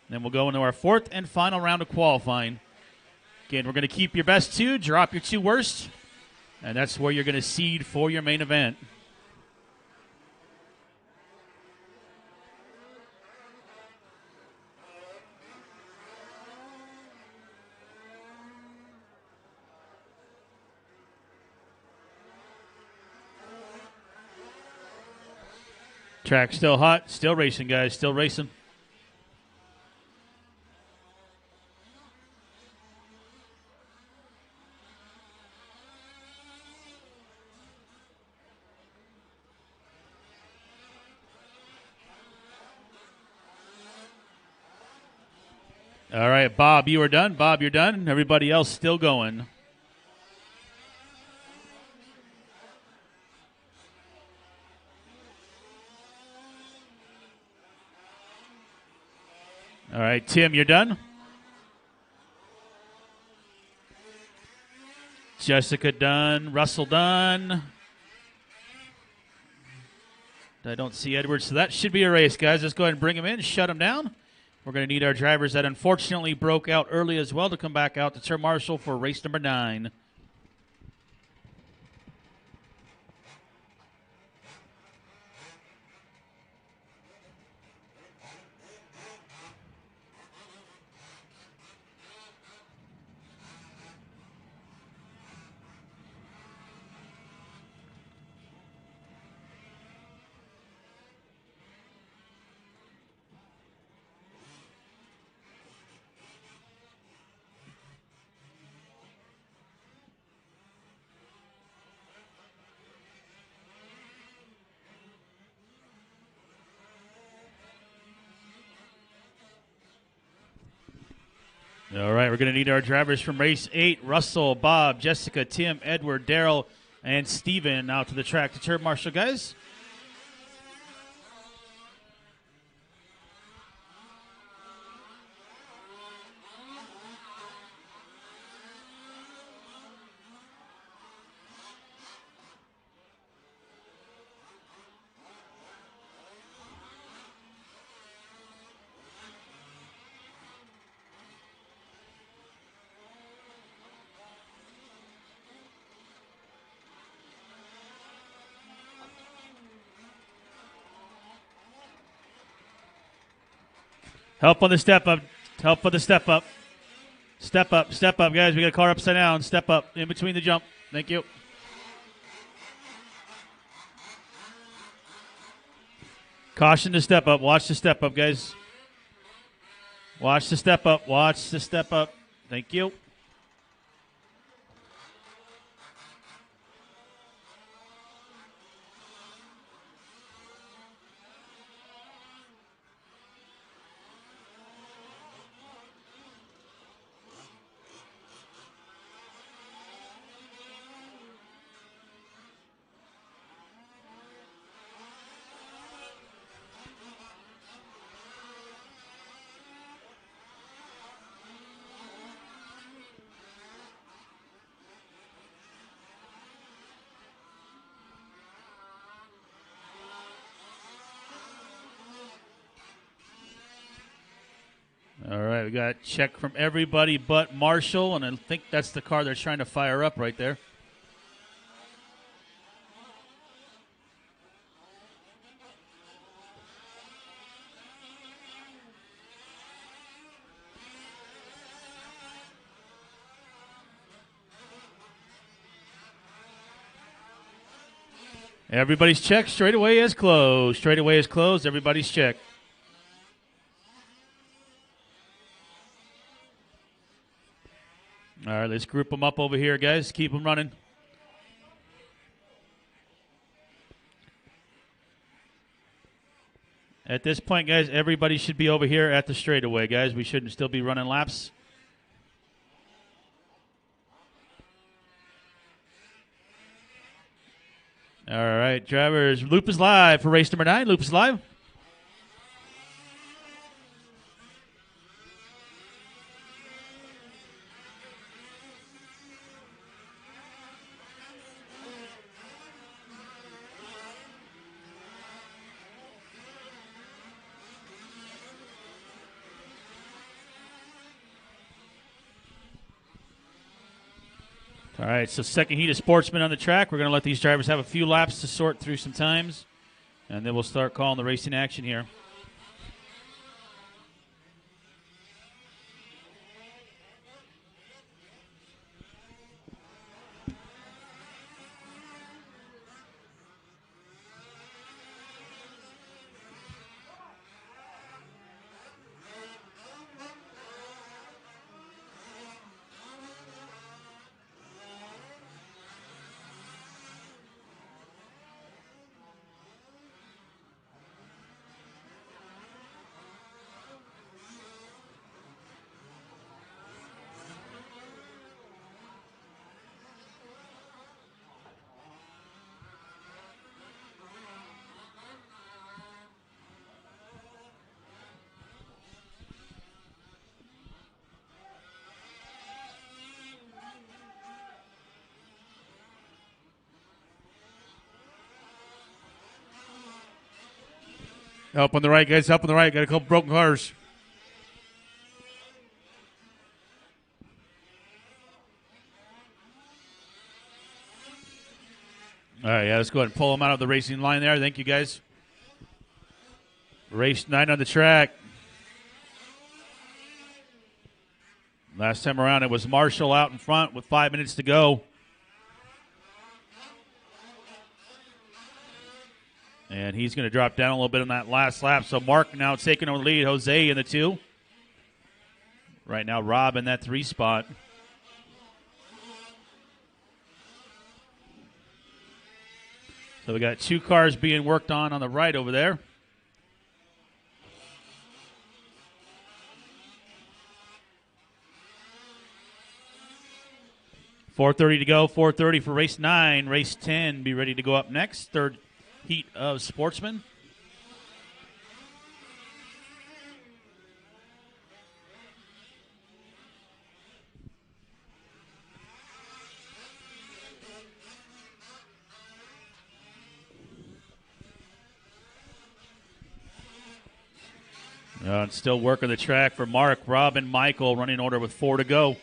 Then we'll go into our 4th and final round of qualifying. Again, we're going to keep your best 2, drop your 2 worst, and that's where you're going to seed for your main event. Track still hot, still racing, guys, still racing. All right, Bob, you are done. Bob, you're done. Everybody else still going. All right, Tim, you're done. Jessica done. Russell done. I don't see Edwards, so that should be a race, guys. Let's go ahead and bring him in, shut him down. We're going to need our drivers that unfortunately broke out early as well to come back out to turn marshal for race number 9. All right, we're going to need our drivers from race 8, Russell, Bob, Jessica, Tim, Edward, Daryl, and Steven out to the track to turn marshal, guys. Help on the step up. Help on the step up. Step up, guys. We got a car upside down. Step up in between the jump. Thank you. Caution to step up. Watch the step up, guys. Watch the step up. Watch the step up. Thank you. All right, we got a check from everybody but Marshall, and I think that's the car they're trying to fire up right there. Everybody's checked. Straightaway is closed. Straightaway is closed. Everybody's checked. All right, let's group them up over here, guys. Keep them running. At this point, guys, everybody should be over here at the straightaway, guys. We shouldn't still be running laps. All right, drivers. Loop is live for race number 9. Loop is live. All right, so second heat of sportsmen on the track. We're going to let these drivers have a few laps to sort through some times, and then we'll start calling the racing action here. Help on the right, guys. Help on the right. Got a couple broken cars. All right, yeah, let's go ahead and pull them out of the racing line there. Thank you, guys. Race 9 on the track. Last time around, it was Marshall out in front with 5 minutes to go. And he's going to drop down a little bit on that last lap. So Mark now taking over the lead. Jose in the 2. Right now, Rob in that 3 spot. So we got 2 cars being worked on the right over there. 4:30 to go. 4:30 for race 9. Race 10 be ready to go up next. Third heat of Sportsman. Still working the track for Mark, Rob, and Michael. Running order with 4 to go.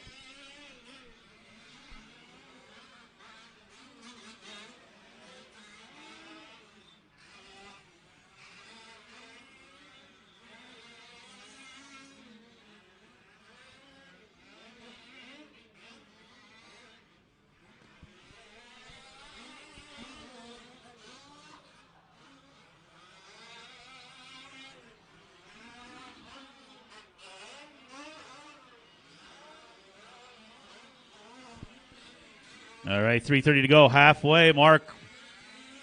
All right, 3:30 to go. Halfway. Mark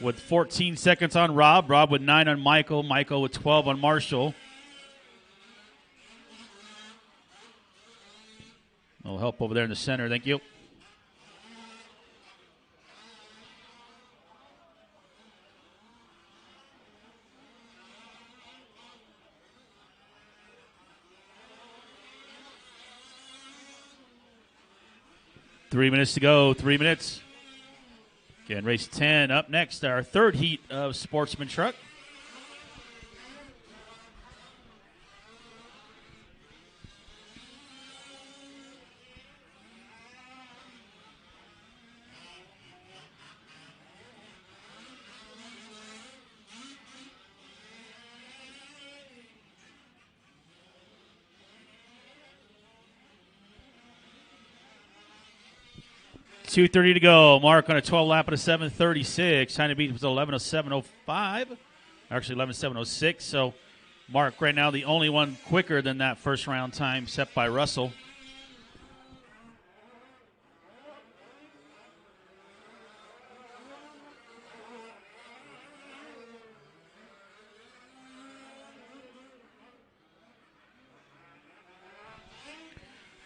with 14 seconds on Rob. Rob with 9 on Michael. Michael with 12 on Marshall. A little help over there in the center. Thank you. Three minutes to go. 3 minutes. Again, race 10 up next. Our third heat of Sportsman Truck. .230 to go. Mark on a 12 lap at a 7:36. Time to beat was 11:07:05. Actually 11:07:06. So Mark right now the only one quicker than that first round time set by Russell.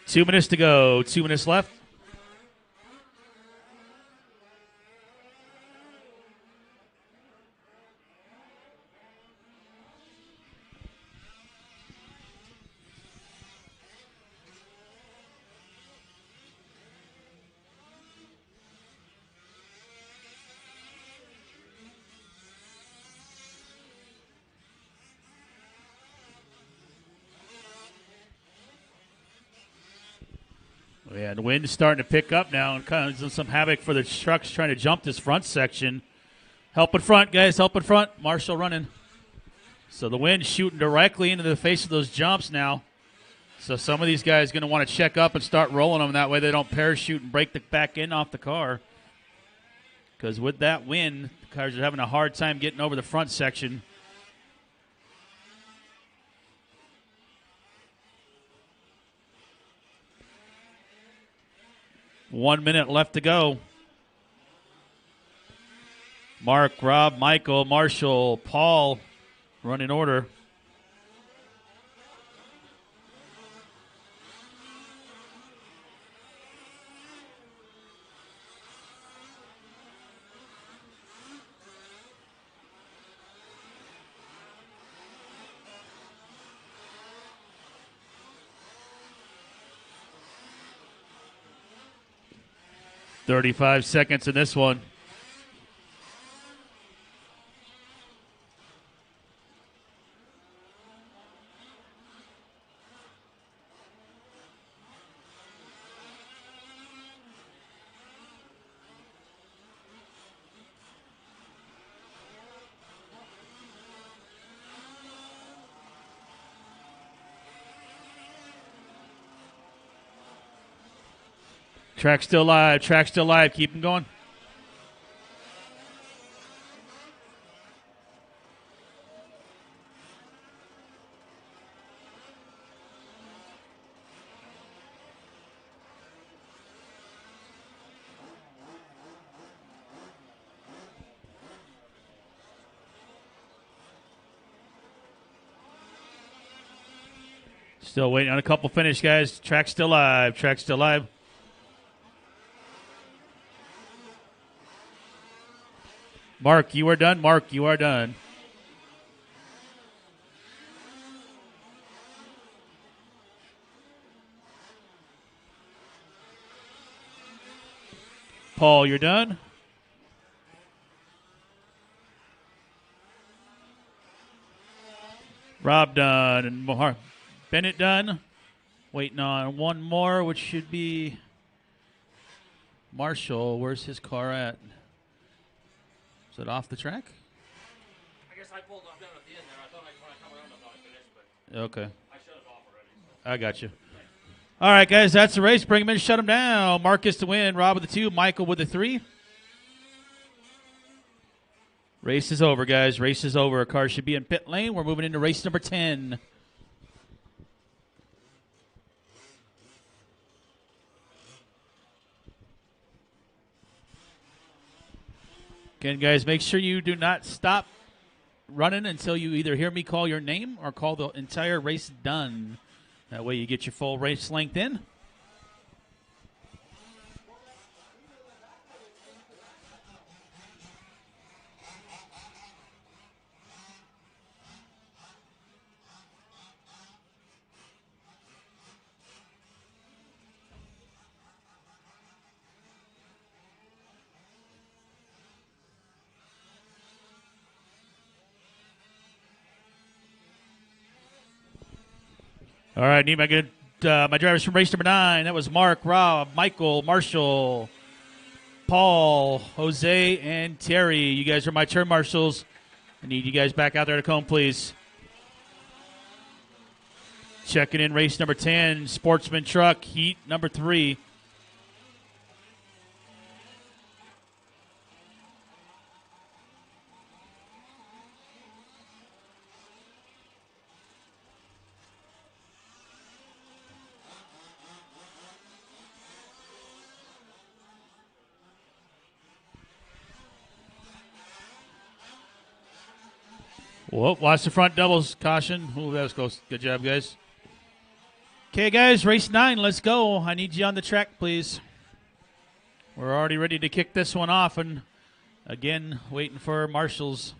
Two minutes to go. 2 minutes left. Yeah, the wind's starting to pick up now and kind of doing some havoc for the trucks trying to jump this front section. Help in front, guys. Help in front. Marshall running. So the wind's shooting directly into the face of those jumps now. So some of these guys are going to want to check up and start rolling them. That way they don't parachute and break the back end off the car. Because with that wind, the cars are having a hard time getting over the front section. One minute left to go. Mark, Rob, Michael, Marshall, Paul, running order. .35 seconds in this one. Track still live. Track still live. Keep them going. Still waiting on a couple finish, guys. Track still live. Track still live. Mark, you are done. Mark, you are done. Paul, you're done. Rob done. And Bennett done. Waiting on one more, which should be Marshall. Where's his car at? Is it off the track? I guess I pulled off down at the end there. I thought when I come around, I thought I finished, but Okay. I shut it off already. So. I got you. All right, guys, that's the race. Bring him in, shut him down. Marcus to win, Rob with the 2, Michael with the 3. Race is over, guys. Race is over. A car should be in pit lane. We're moving into race number 10. Again, guys, make sure you do not stop running until you either hear me call your name or call the entire race done. That way you get your full race length in. All right, need my drivers from race number 9. That was Mark, Rob, Michael, Marshall, Paul, Jose, and Terry. You guys are my turn marshals. I need you guys back out there to come, please. Checking in race number 10, Sportsman Truck, heat number 3. Whoa, watch the front doubles. Caution. Ooh, that was close. Good job, guys. Okay, guys, race 9. Let's go. I need you on the track, please. We're already ready to kick this one off. And, again, waiting for marshals.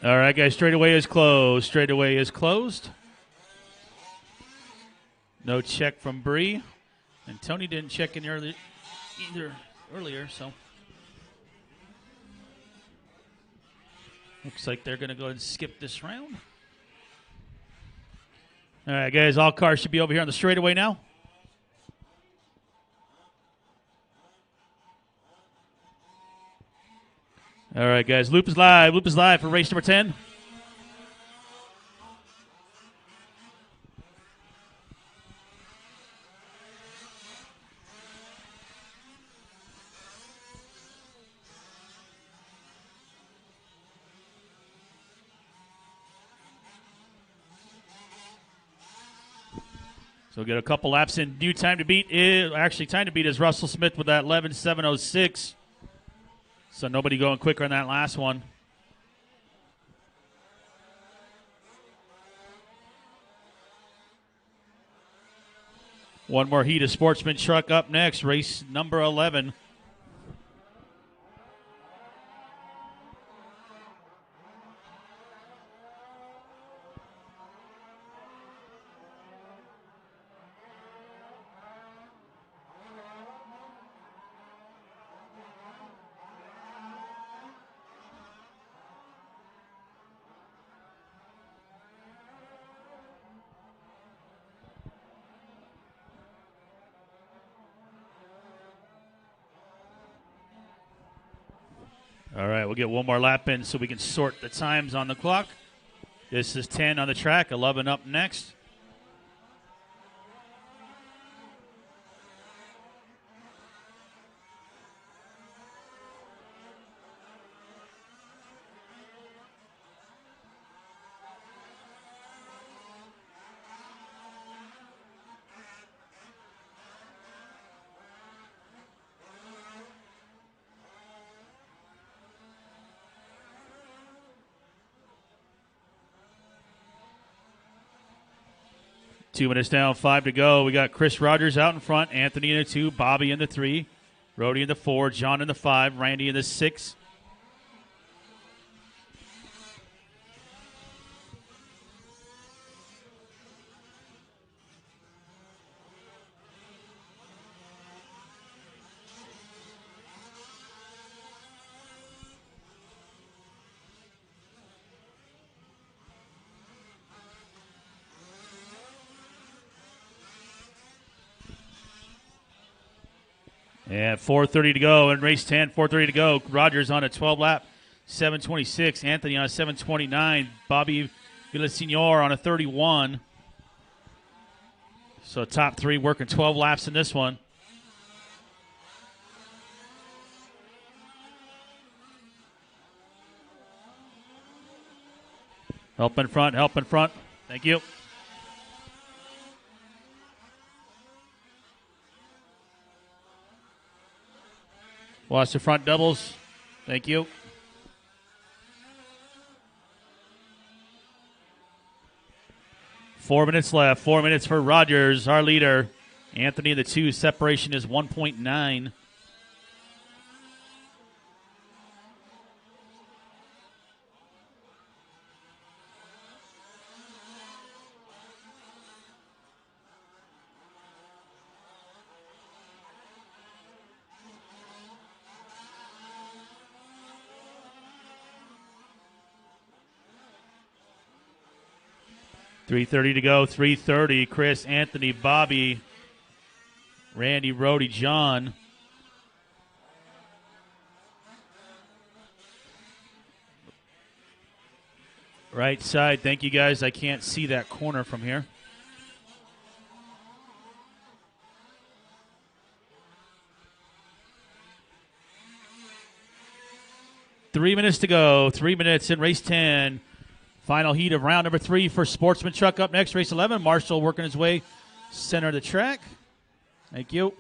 All right, guys, straightaway is closed. Straightaway is closed. No check from Bree. And Tony didn't check in earlier, so. Looks like they're going to go ahead and skip this round. All right, guys, all cars should be over here on the straightaway now. All right, guys, loop is live. Loop is live for race number 10. So we'll get a couple laps in. New time to beat time to beat is Russell Smith with that 11.706. So nobody going quicker on that last one. One more heat of Sportsman Truck up next, race number 11. All right, we'll get one more lap in so we can sort the times on the clock. This is 10 on the track, 11 up next. 2 minutes down, 5 to go. We got Chris Rogers out in front, Anthony in the 2, Bobby in the 3, Rody in the 4, John in the 5, Randy in the 6. And 4:30 to go in race 10, 4:30 to go. Rogers on a 12 lap, 7:26. Anthony on a 7:29. Bobby Villasenor on a 31. So top 3 working 12 laps in this one. Help in front, help in front. Thank you. Watch the front doubles. Thank you. Four minutes left. 4 minutes for Rogers, our leader. Anthony in the 2. Separation is 1.9. .330 to go. 3:30. Chris, Anthony, Bobby, Randy, Rody, John. Right side. Thank you, guys. I can't see that corner from here. Three minutes to go. 3 minutes in race 10. Final heat of round number 3 for Sportsman Truck. Up next, race 11. Marshall working his way center of the track. Thank you.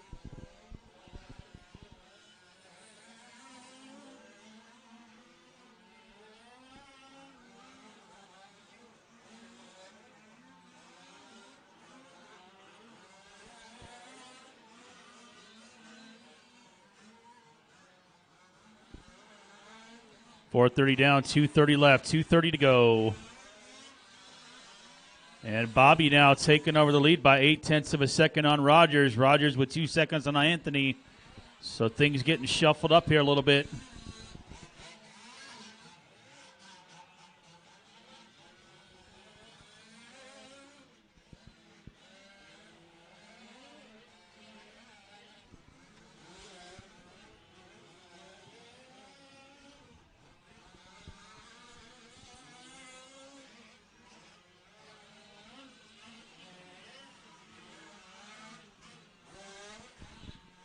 .430 down, 2:30 left, 2:30 to go. And Bobby now taking over the lead by 0.8 of a second on Rogers. Rogers with 2 seconds on Anthony. So things getting shuffled up here a little bit.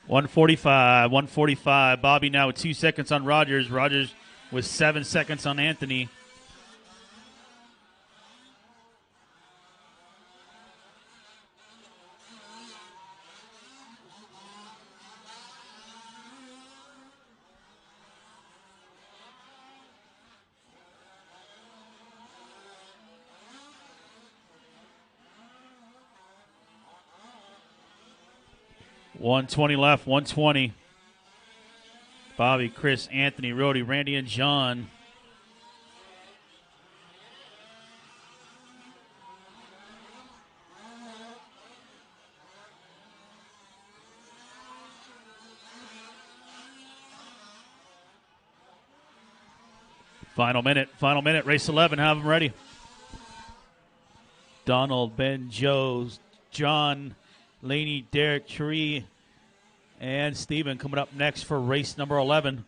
.145. Bobby now with 2 seconds on Rogers. Rogers with 7 seconds on Anthony. .120 left, 120. Bobby, Chris, Anthony, Rody, Randy, and John. Final minute, race 11, have them ready. Donald, Ben, Joe, John, Laney, Derek, Tree, and Steven coming up next for race number 11.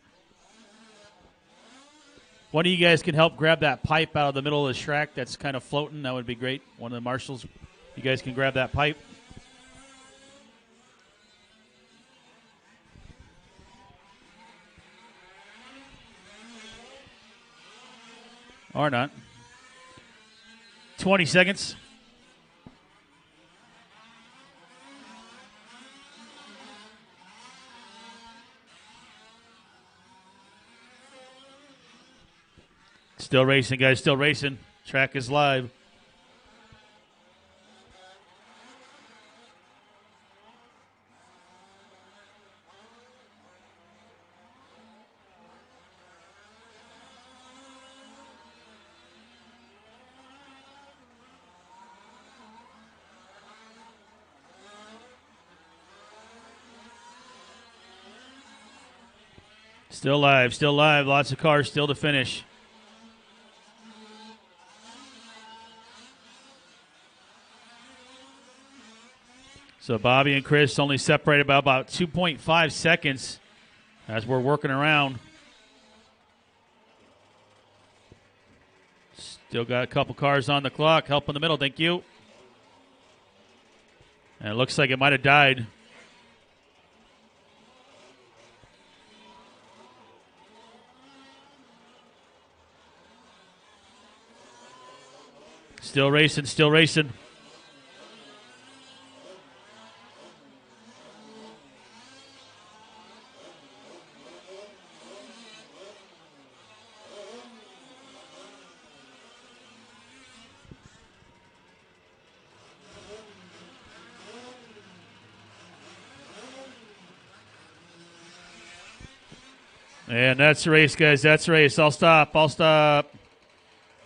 One of you guys can help grab that pipe out of the middle of the track that's kind of floating. That would be great. One of the marshals, you guys can grab that pipe. Or not. 20 seconds. Still racing, guys. Still racing. Track is live. Still live, still live. Lots of cars still to finish. So Bobby and Chris only separated by about 2.5 seconds as we're working around. Still got a couple cars on the clock. Help in the middle, thank you. And it looks like it might have died. Still racing, still racing. And that's the race, guys. That's the race. I'll stop.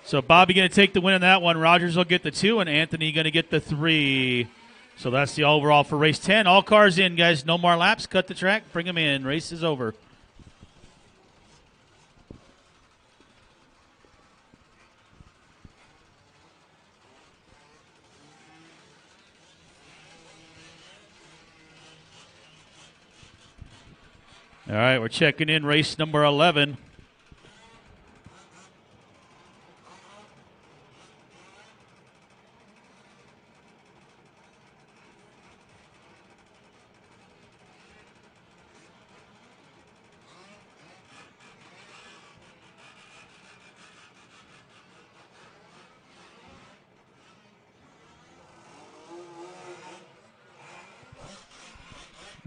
So Bobby going to take the win in that one. Rogers will get the 2, and Anthony going to get the 3. So that's the overall for race 10. All cars in, guys. No more laps. Cut the track. Bring them in. Race is over. All right, we're checking in race number 11.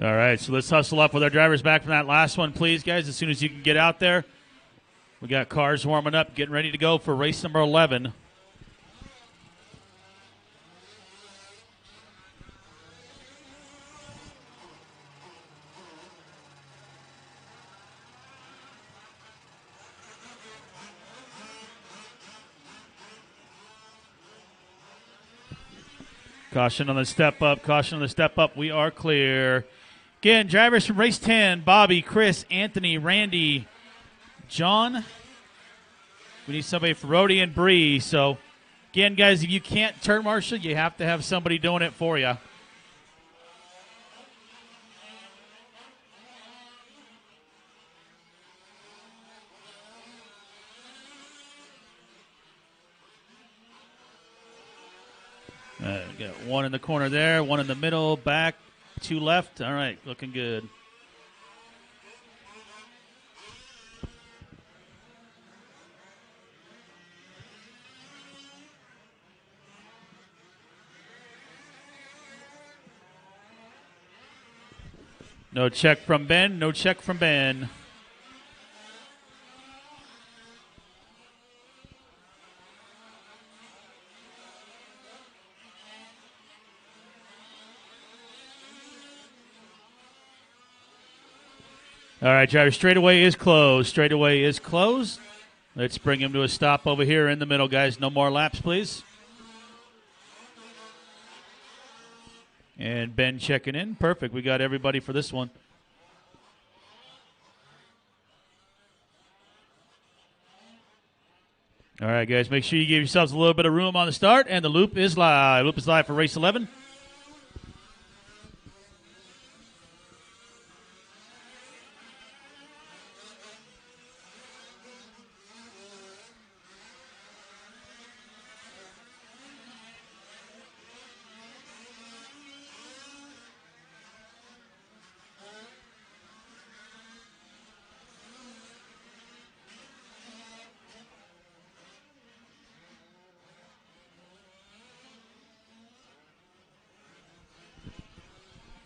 All right, so let's hustle up with our drivers back from that last one, please, guys, as soon as you can get out there. We got cars warming up, getting ready to go for race number 11. Caution on the step up, caution on the step up. We are clear. Again, drivers from race 10, Bobby, Chris, Anthony, Randy, John. We need somebody for Rody and Bree. So, again, guys, if you can't turn marshal, you have to have somebody doing it for you. Got one in the corner there, one in the middle, back, 2 left. All right, looking good. No check from Ben, no check from Ben. All right, driver, straightaway is closed. Straightaway is closed. Let's bring him to a stop over here in the middle, guys. No more laps, please. And Ben checking in. Perfect. We got everybody for this one. All right, guys, make sure you give yourselves a little bit of room on the start, and the loop is live. Loop is live for race 11.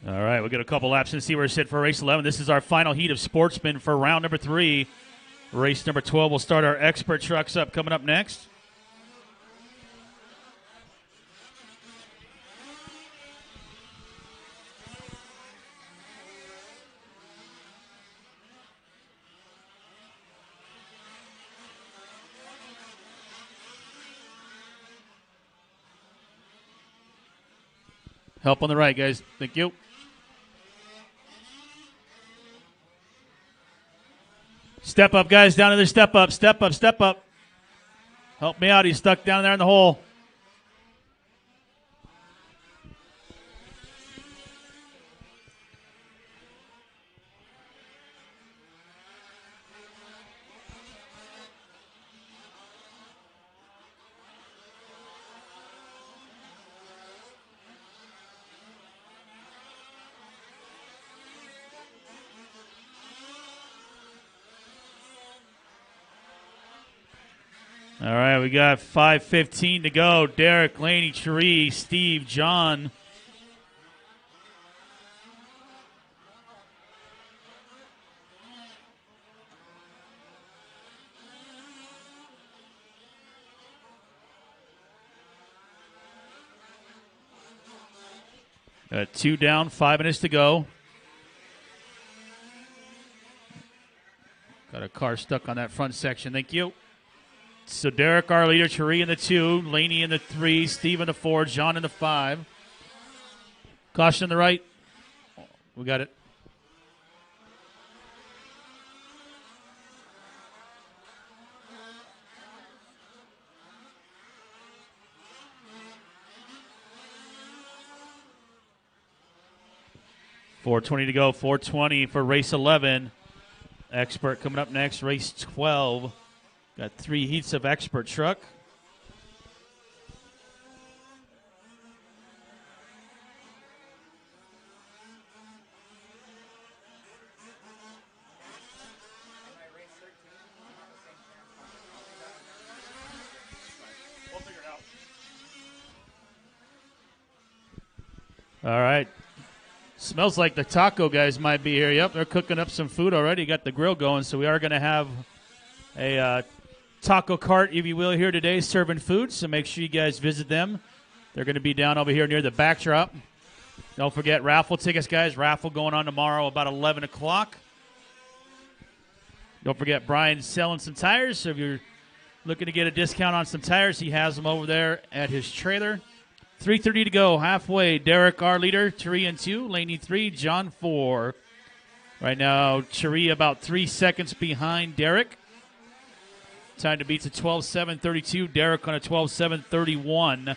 All right, we'll get a couple laps and see where we're set for race 11. This is our final heat of Sportsman for round number 3. Race number 12 will start our expert trucks up coming up next. Help on the right, guys. Thank you. Step up, guys. Down to the step up. Step up, step up. Help me out. He's stuck down there in the hole. All right, we got 5:15 to go. Derek, Laney, Tree, Steve, John. Got 2 down, 5 minutes to go. Got a car stuck on that front section. Thank you. So Derek, our leader, Cherie in the 2, Laney in the 3, Steve in the 4, John in the 5. Caution on the right. We got it. .420 to go. 4:20 for race 11. Expert coming up next. Race 12. Got 3 heats of Expert truck. We'll figure it out. All right. Smells like the taco guys might be here. Yep, they're cooking up some food already. Got the grill going, so we are going to have a taco cart, if you will, here today serving food. So make sure you guys visit them. They're going to be down over here near the backdrop. Don't forget raffle tickets, guys. Raffle going on tomorrow about 11 o'clock. Don't forget Brian's selling some tires. So if you're looking to get a discount on some tires, he has them over there at his trailer. 3:30 to go, halfway. Derek, our leader, Cherie in 2, Laney 3, John 4. Right now, Cherie about 3 seconds behind Derek. Time to beat to 12:7:32. Derek on a 12:7:31.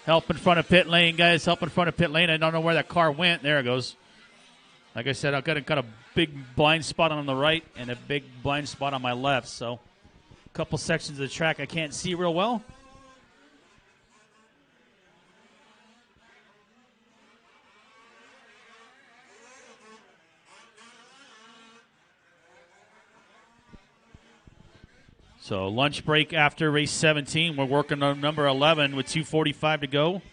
Help in front of pit lane, guys. Help in front of pit lane. I don't know where that car went. There it goes. Like I said, I've got a big blind spot on the right and a big blind spot on my left. So a couple sections of the track I can't see real well. So lunch break after race 17. We're working on number 11 with 2:45 to go.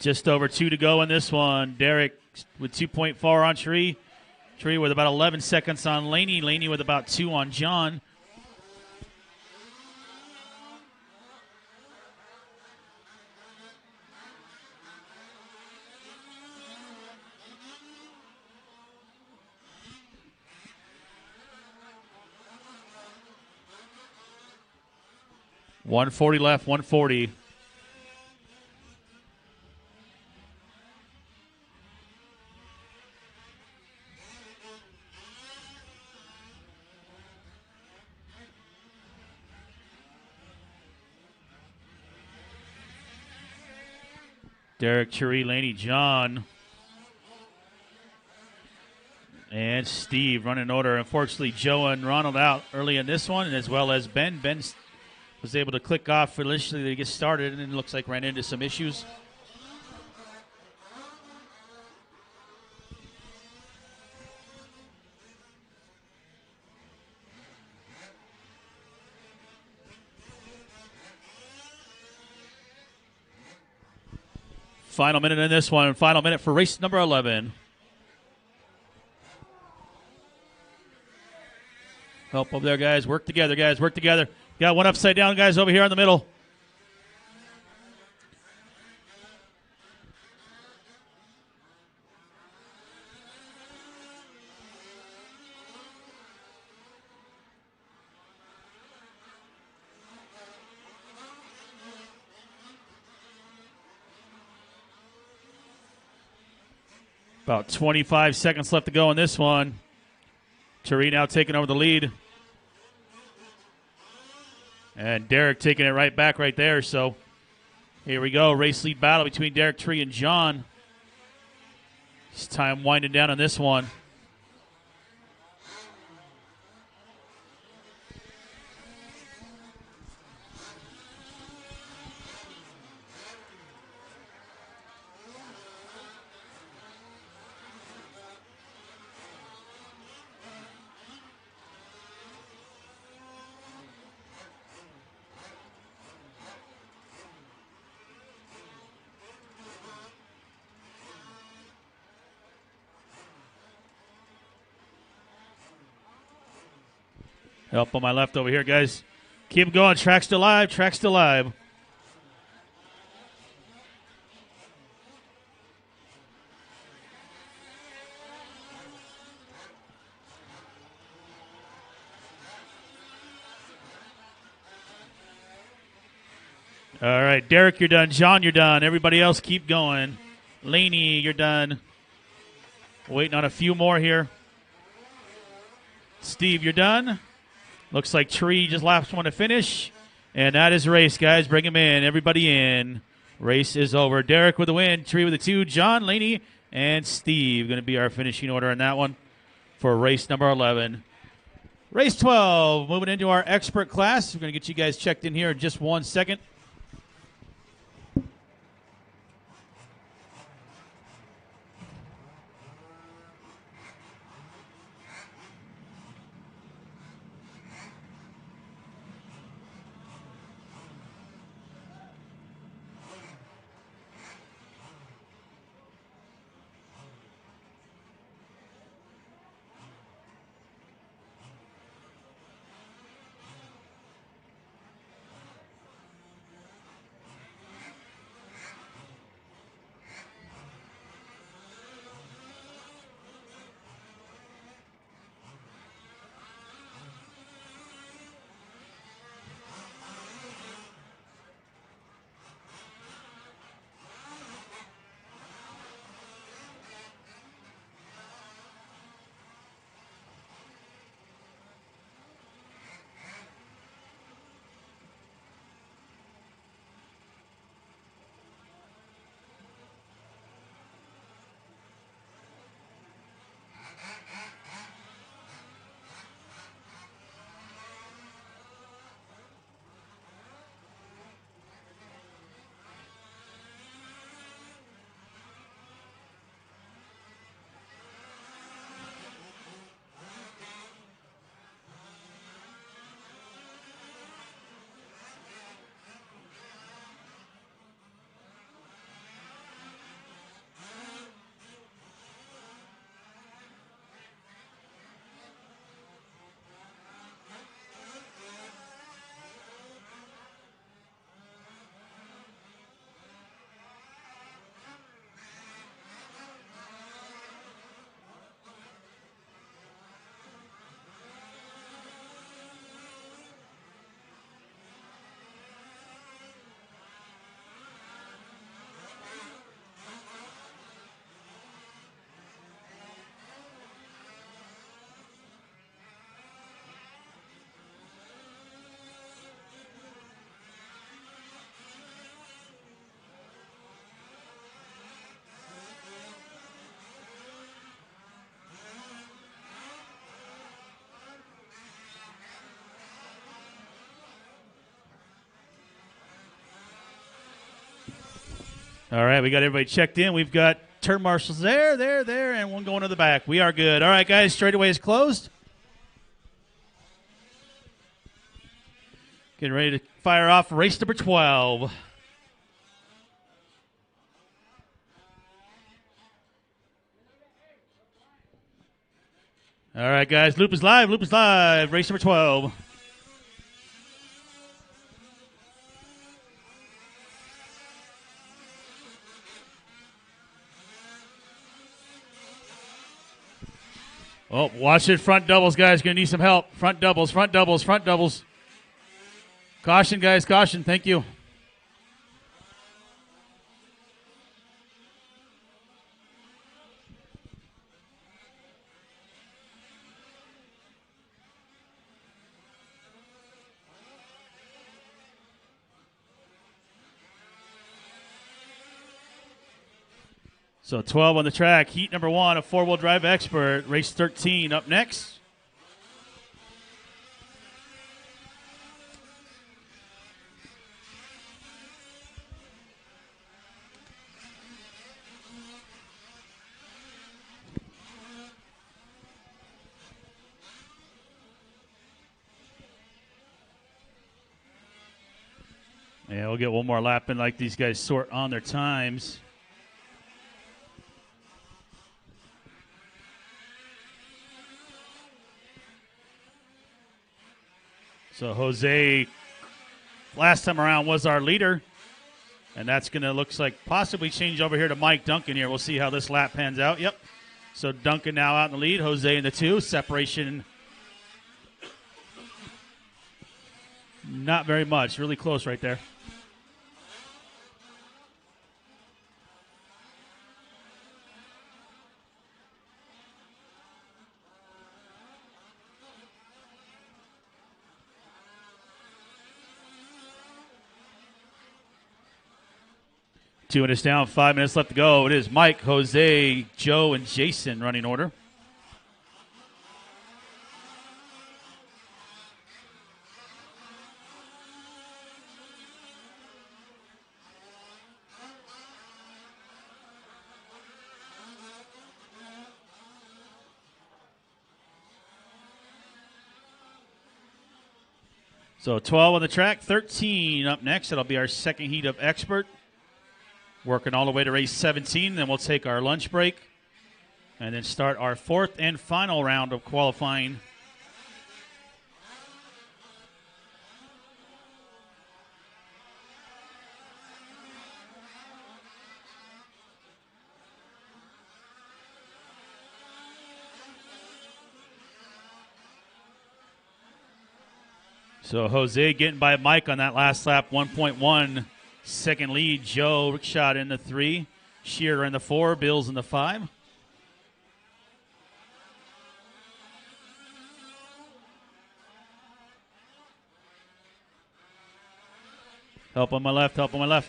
Just over 2 to go in this one. Derek with 2.4 on Tree. Tree with about 11 seconds on Laney. Laney with about 2 on John. .140 left, 140. Derek, Cherie, Laney, John, and Steve running order. Unfortunately, Joe and Ronald out early in this one, and as well as Ben. Ben was able to click off initially to get started, and it looks like ran into some issues. Final minute in this one. Final minute for race number 11. Help over there, guys. Work together, guys. Work together. Got one upside down, guys, over here in the middle. About 25 seconds left to go in this one. Tari now taking over the lead. And Derek taking it right back right there. So here we go. Race lead battle between Derek, Tree, and John. It's time winding down on this one. Help on my left over here, guys. Keep going. Track's still live. Track's still live. All right, Derek, you're done. John, you're done. Everybody else, keep going. Laney, you're done. Waiting on a few more here. Steve, you're done. Looks like Tree just last one to finish. And that is race, guys. Bring him in. Everybody in. Race is over. Derek with the win. Tree with the 2. John, Laney, and Steve going to be our finishing order in that one for race number 11. Race 12. Moving into our expert class. We're going to get you guys checked in here in just 1 second. All right, we got everybody checked in. We've got turn marshals there, and one going to the back. We are good. All right, guys, straightaway is closed. Getting ready to fire off race number 12. All right, guys. Loop is live. Loop is live. Race number 12. Oh, watch it. Front doubles, guys. Going to need some help. Front doubles, front doubles, front doubles. Caution, guys. Caution. Thank you. So 12 on the track. Heat number 1, a four-wheel drive expert. Race 13 up next. Yeah, we'll get one more lap in like these guys sort on their times. So Jose, last time around, was our leader. And that's going to, looks like, possibly change over here to Mike Duncan here. We'll see how this lap pans out. Yep. So Duncan now out in the lead. Jose in the 2. Separation not very much. Really close right there. Two minutes down, 5 minutes left to go. It is Mike, Jose, Joe, and Jason running order. So 12 on the track, 13 up next. That'll be our second heat of expert. Working all the way to race 17. Then we'll take our lunch break and then start our fourth and final round of qualifying. So Jose getting by Mike on that last lap, 1.1 second lead. Joe Rickshot in the 3, Shearer in the 4, Bills in the 5. Help on my left, help on my left.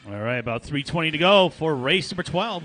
All right, about 3:20 to go for race number 12.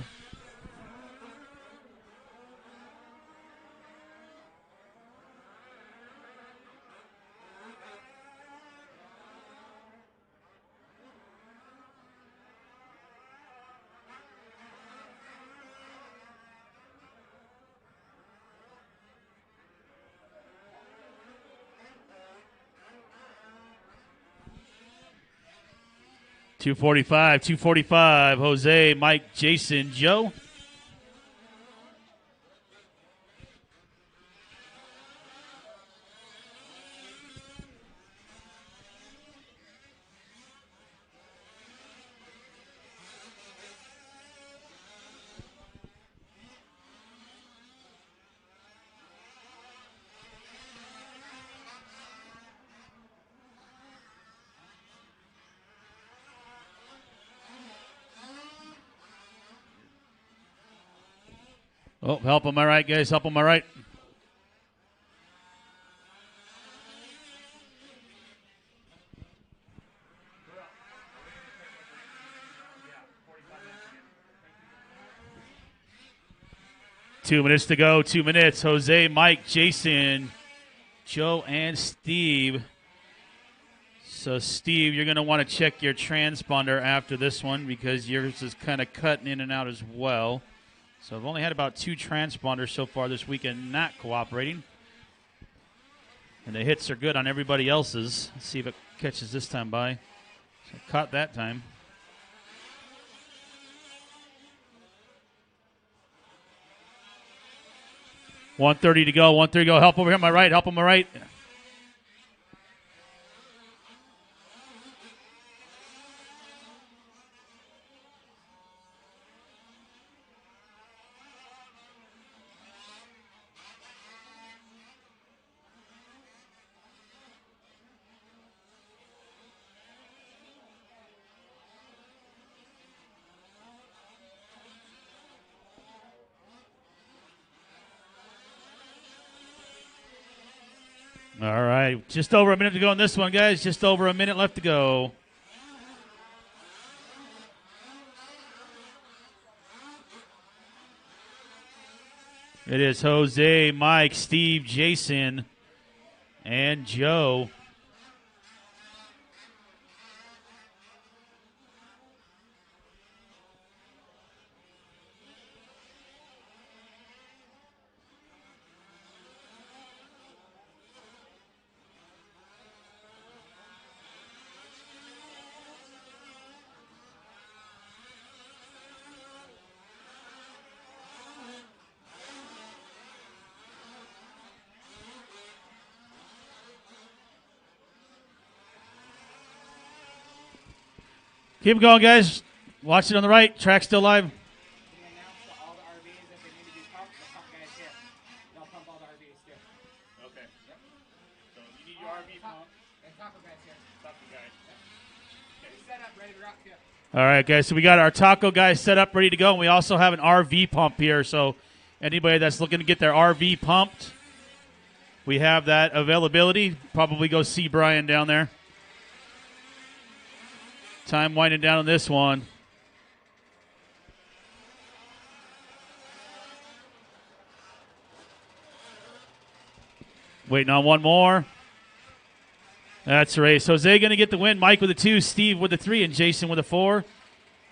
$245. Jose, Mike, Jason, Joe. Oh, help on my right, guys. Help on my right. Two minutes to go. 2 minutes. Jose, Mike, Jason, Joe, and Steve So, Steve, you're going to want to check your transponder after this one because yours is kind of cutting in and out as well. So I've only had about 2 transponders so far this weekend not cooperating. And the hits are good on everybody else's. Let's see if it catches this time by. So caught that time. $130 to go. $130 to go. Help over here on my right. Help on my right. All right. Just over a minute to go on this one, guys. Just over a minute left to go. It is Jose, Mike, Steve, Jason, and Joe. Keep going, guys. Watch it on the right. Track still live. We announced to all the RVs that they need to be pumped. The pump guys here. They'll pump all the RVs too. Okay. Yep. So you need your RV pump. And taco guys here. Taco guys. He's set up, ready to rock here. All right, guys. So we got our taco guys set up, ready to go, and we also have an RV pump here. So anybody that's looking to get their RV pumped, we have that availability. Probably go see Brian down there. Time winding down on this one. Waiting on one more. That's a race. Jose going to get the win. Mike with a 2, Steve with a 3, and Jason with a 4.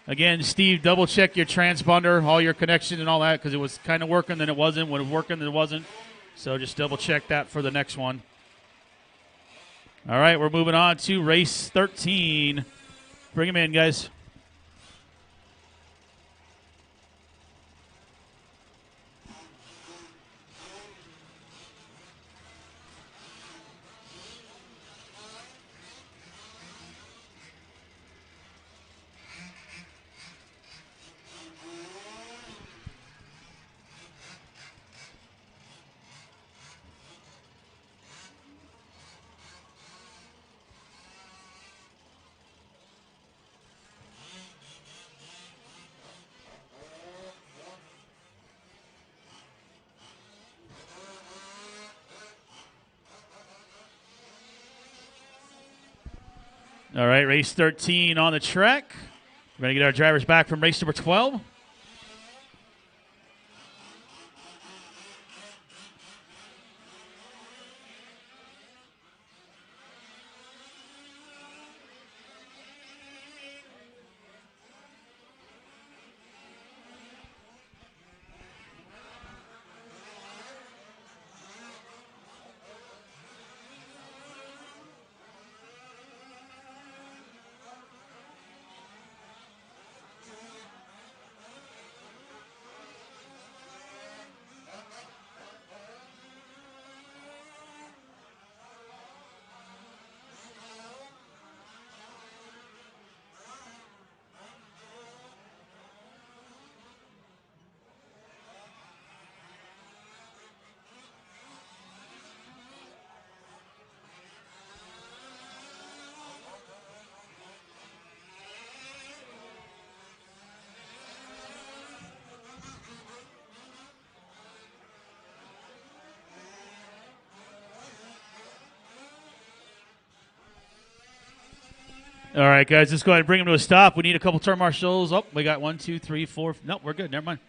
Again, Steve, double check your transponder, all your connections and all that, because it was kind of working, then it wasn't. When it was working, then it wasn't. So just double check that for the next one. All right, we're moving on to race 13. Bring him in, guys. All right, race 13 on the track. We're going to get our drivers back from race number 12. All right, guys, let's go ahead and bring him to a stop. We need a couple turn marshals. Oh, we got 1, 2, 3, 4. Nope, we're good. Never mind.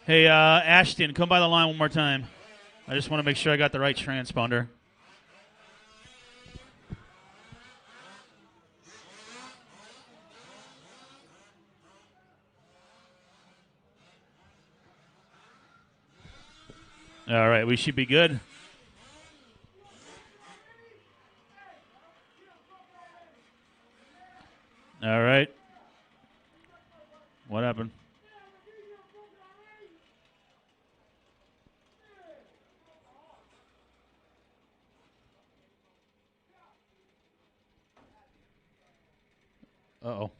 Hey, Ashton, come by the line one more time. I just want to make sure I got the right transponder. All right, we should be good. All right. What happened? Uh-oh.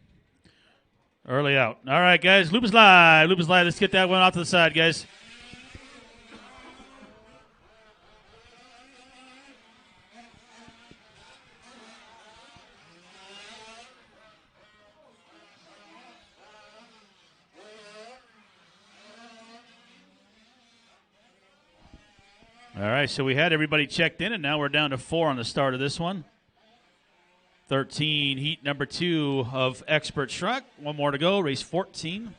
Early out. All right, guys. Loop is live. Loop is live. Let's get that one off to the side, guys. All right, so we had everybody checked in, and now we're down to 4 on the start of this one. 13, heat number 2 of Expert Truck. One more to go, race 14.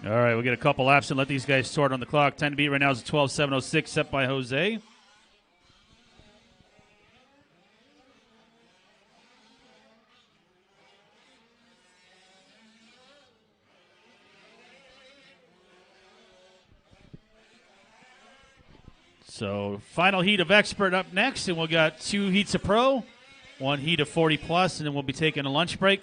All right, we'll get a couple laps and let these guys sort on the clock. Time to beat right now is 12:7:06, set by Jose. So final heat of Expert up next, and we'll got 2 heats of Pro, 1 heat of 40 plus, and then we'll be taking a lunch break.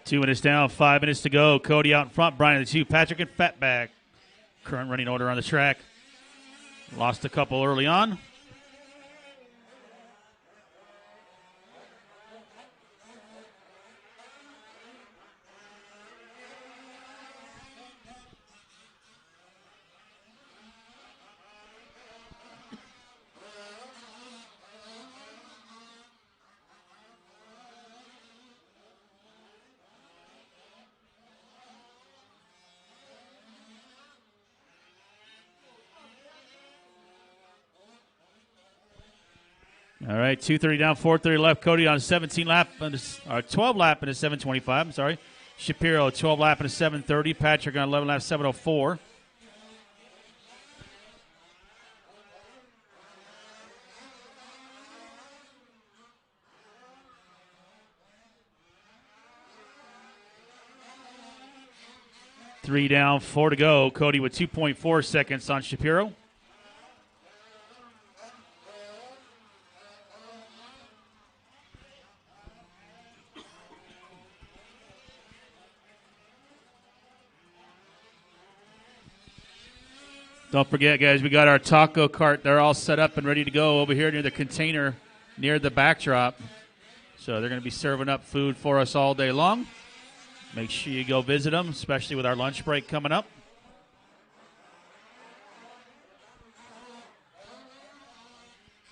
Two minutes down, 5 minutes to go. Cody out in front, Brian at the 2, Patrick and Fatback. Current running order on the track. Lost a couple early on. All right, 2:30 down, 4:30 left. Cody on a 17 lap, or 12 lap and a 7:25. I'm sorry. Shapiro 12 lap and a 7:30. Patrick on 11 lap, 7:04. Three down, 4 to go. Cody with 2.4 seconds on Shapiro. Don't forget, guys, we got our taco cart. They're all set up and ready to go over here near the container, near the backdrop. So they're going to be serving up food for us all day long. Make sure you go visit them, especially with our lunch break coming up.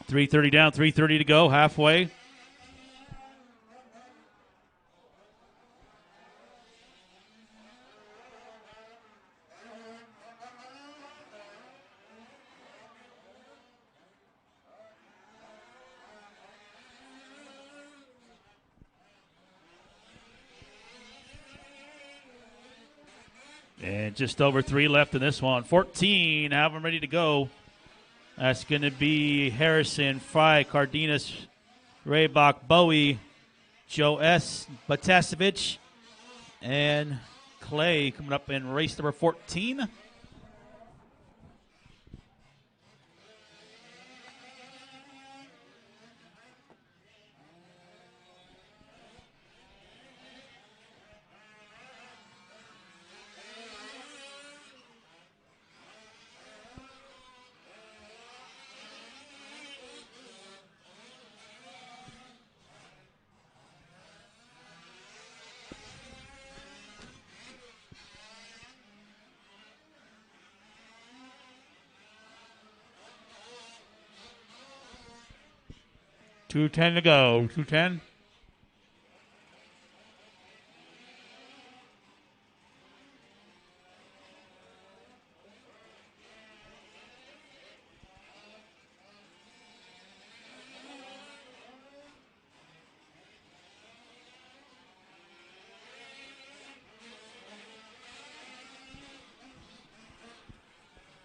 $3:30 down, $3:30 to go, halfway. And just over 3 left in this one. 14, have them ready to go. That's going to be Harrison, Fry, Cardenas, Raybach, Bowie, Joe S., Batasevich, and Clay coming up in race number 14. 2:10 to go. 2:10.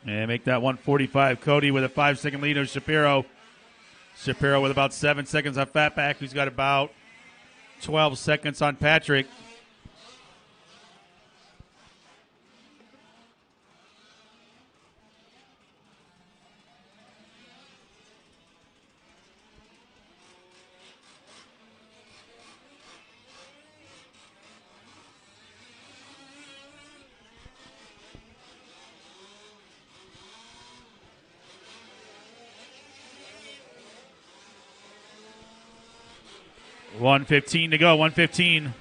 And make that 145. Cody with a 5-second lead over Shapiro. Shapiro with about 7 seconds on Fatback, who's got about 12 seconds on Patrick. $1:15 to go. 1:15.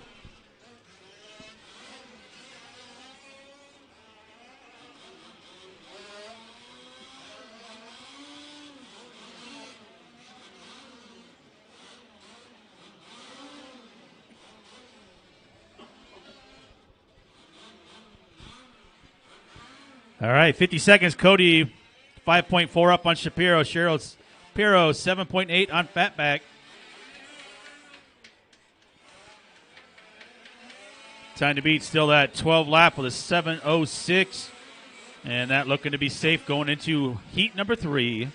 All right, 50 seconds. Cody, 5.4 up on Shapiro. Shapiro, 7.8 on Fatback. Time to beat, still that 12 lap with a 7:06. And that looking to be safe going into heat number 3.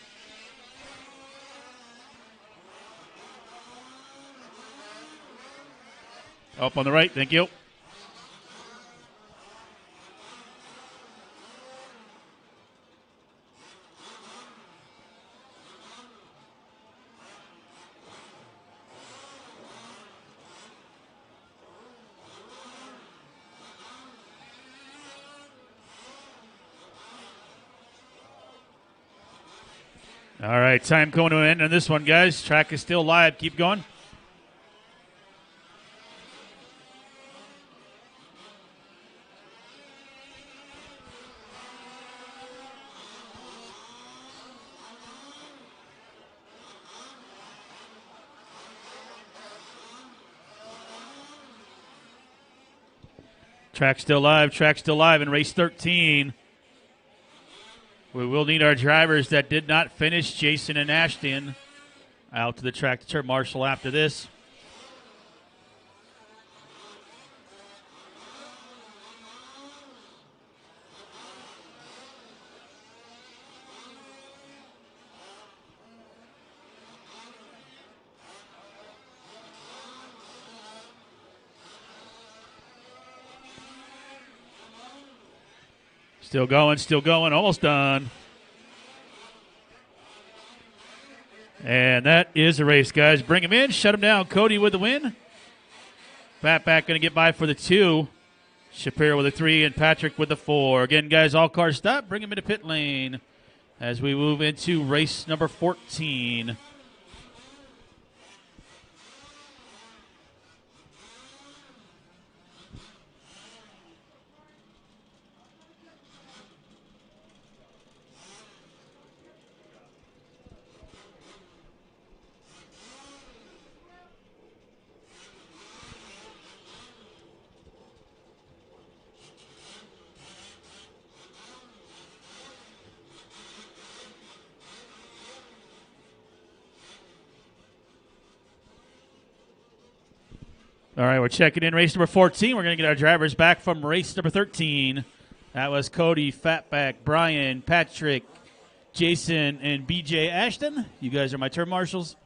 Up on the right, thank you. All right, time going to an end on this one, guys. Track is still live. Keep going. Track still live in race 13. We will need our drivers that did not finish, Jason and Ashton, out to the track to turn marshal after this. Still going, almost done. And that is a race, guys. Bring him in, shut him down. Cody with the win. Fatback going to get by for the 2. Shapiro with a 3 and Patrick with the 4. Again, guys, all cars stop. Bring him into pit lane as we move into race number 14. All right, we're checking in race number 14. We're going to get our drivers back from race number 13. That was Cody, Fatback, Brian, Patrick, Jason, and BJ Ashton. You guys are my turn marshals.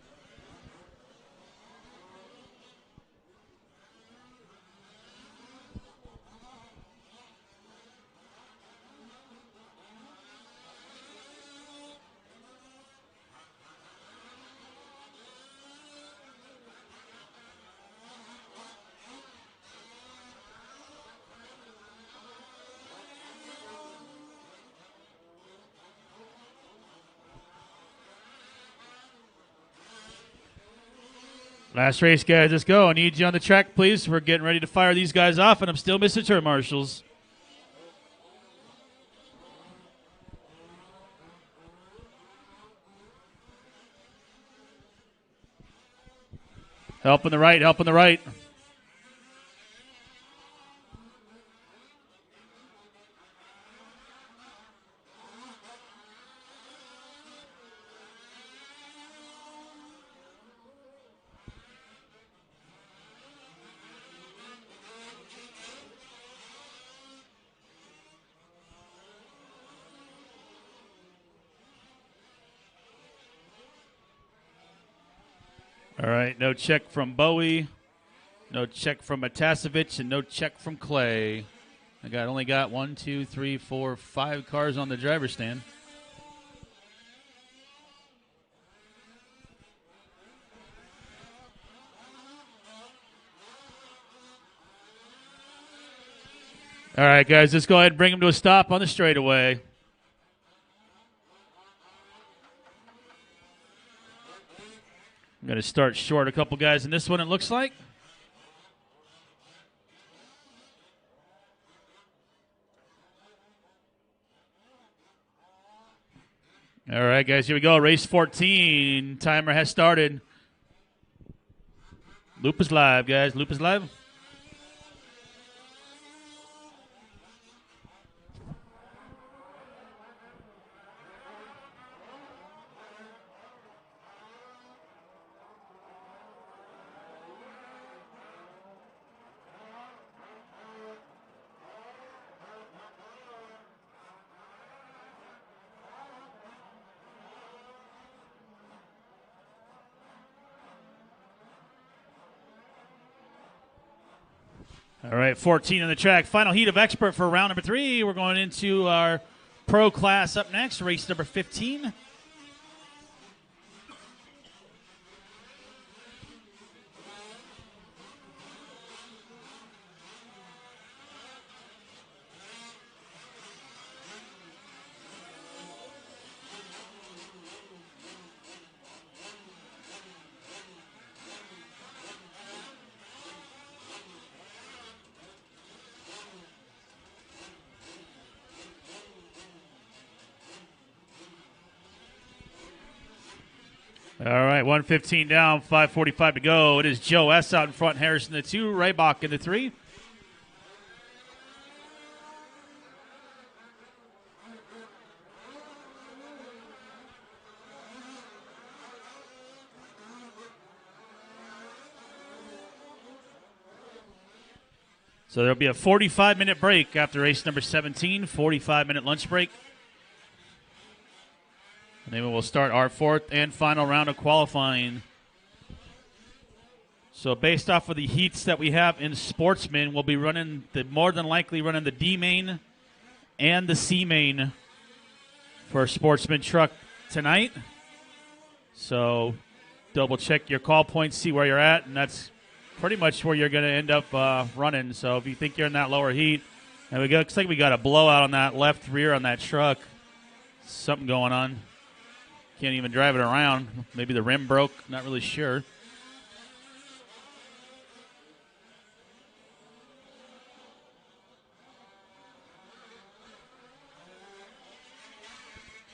Last race, guys. Let's go. I need you on the track, please. We're getting ready to fire these guys off, and I'm still missing turn marshals. Helping the right, helping the right. All right, no check from Bowie, no check from Matasevich, and no check from Clay. Only got 1, 2, 3, 4, 5 cars on the driver's stand. All right, guys, let's go ahead and bring him to a stop on the straightaway. I'm going to start short a couple guys in this one, it looks like. All right, guys, here we go. Race 14. Timer has started. Loop is live, guys. Loop is live. All right, 14 on the track. Final heat of expert for round number 3. We're going into our pro class up next, race number 15. All right, 1:15 down, 5:45 to go. It is Joe S. out in front, Harrison the 2, Raybach in the 3. So there'll be a 45-minute break after race number 17, 45-minute lunch break. And then we'll start our 4th and final round of qualifying. So based off of the heats that we have in Sportsman, we'll be more than likely running the D main and the C main for Sportsman truck tonight. So double check your call points, see where you're at, and that's pretty much where you're going to end up running. So if you think you're in that lower heat, and looks like we got a blowout on that left rear on that truck. Something going on. Can't even drive it around. Maybe the rim broke. Not really sure.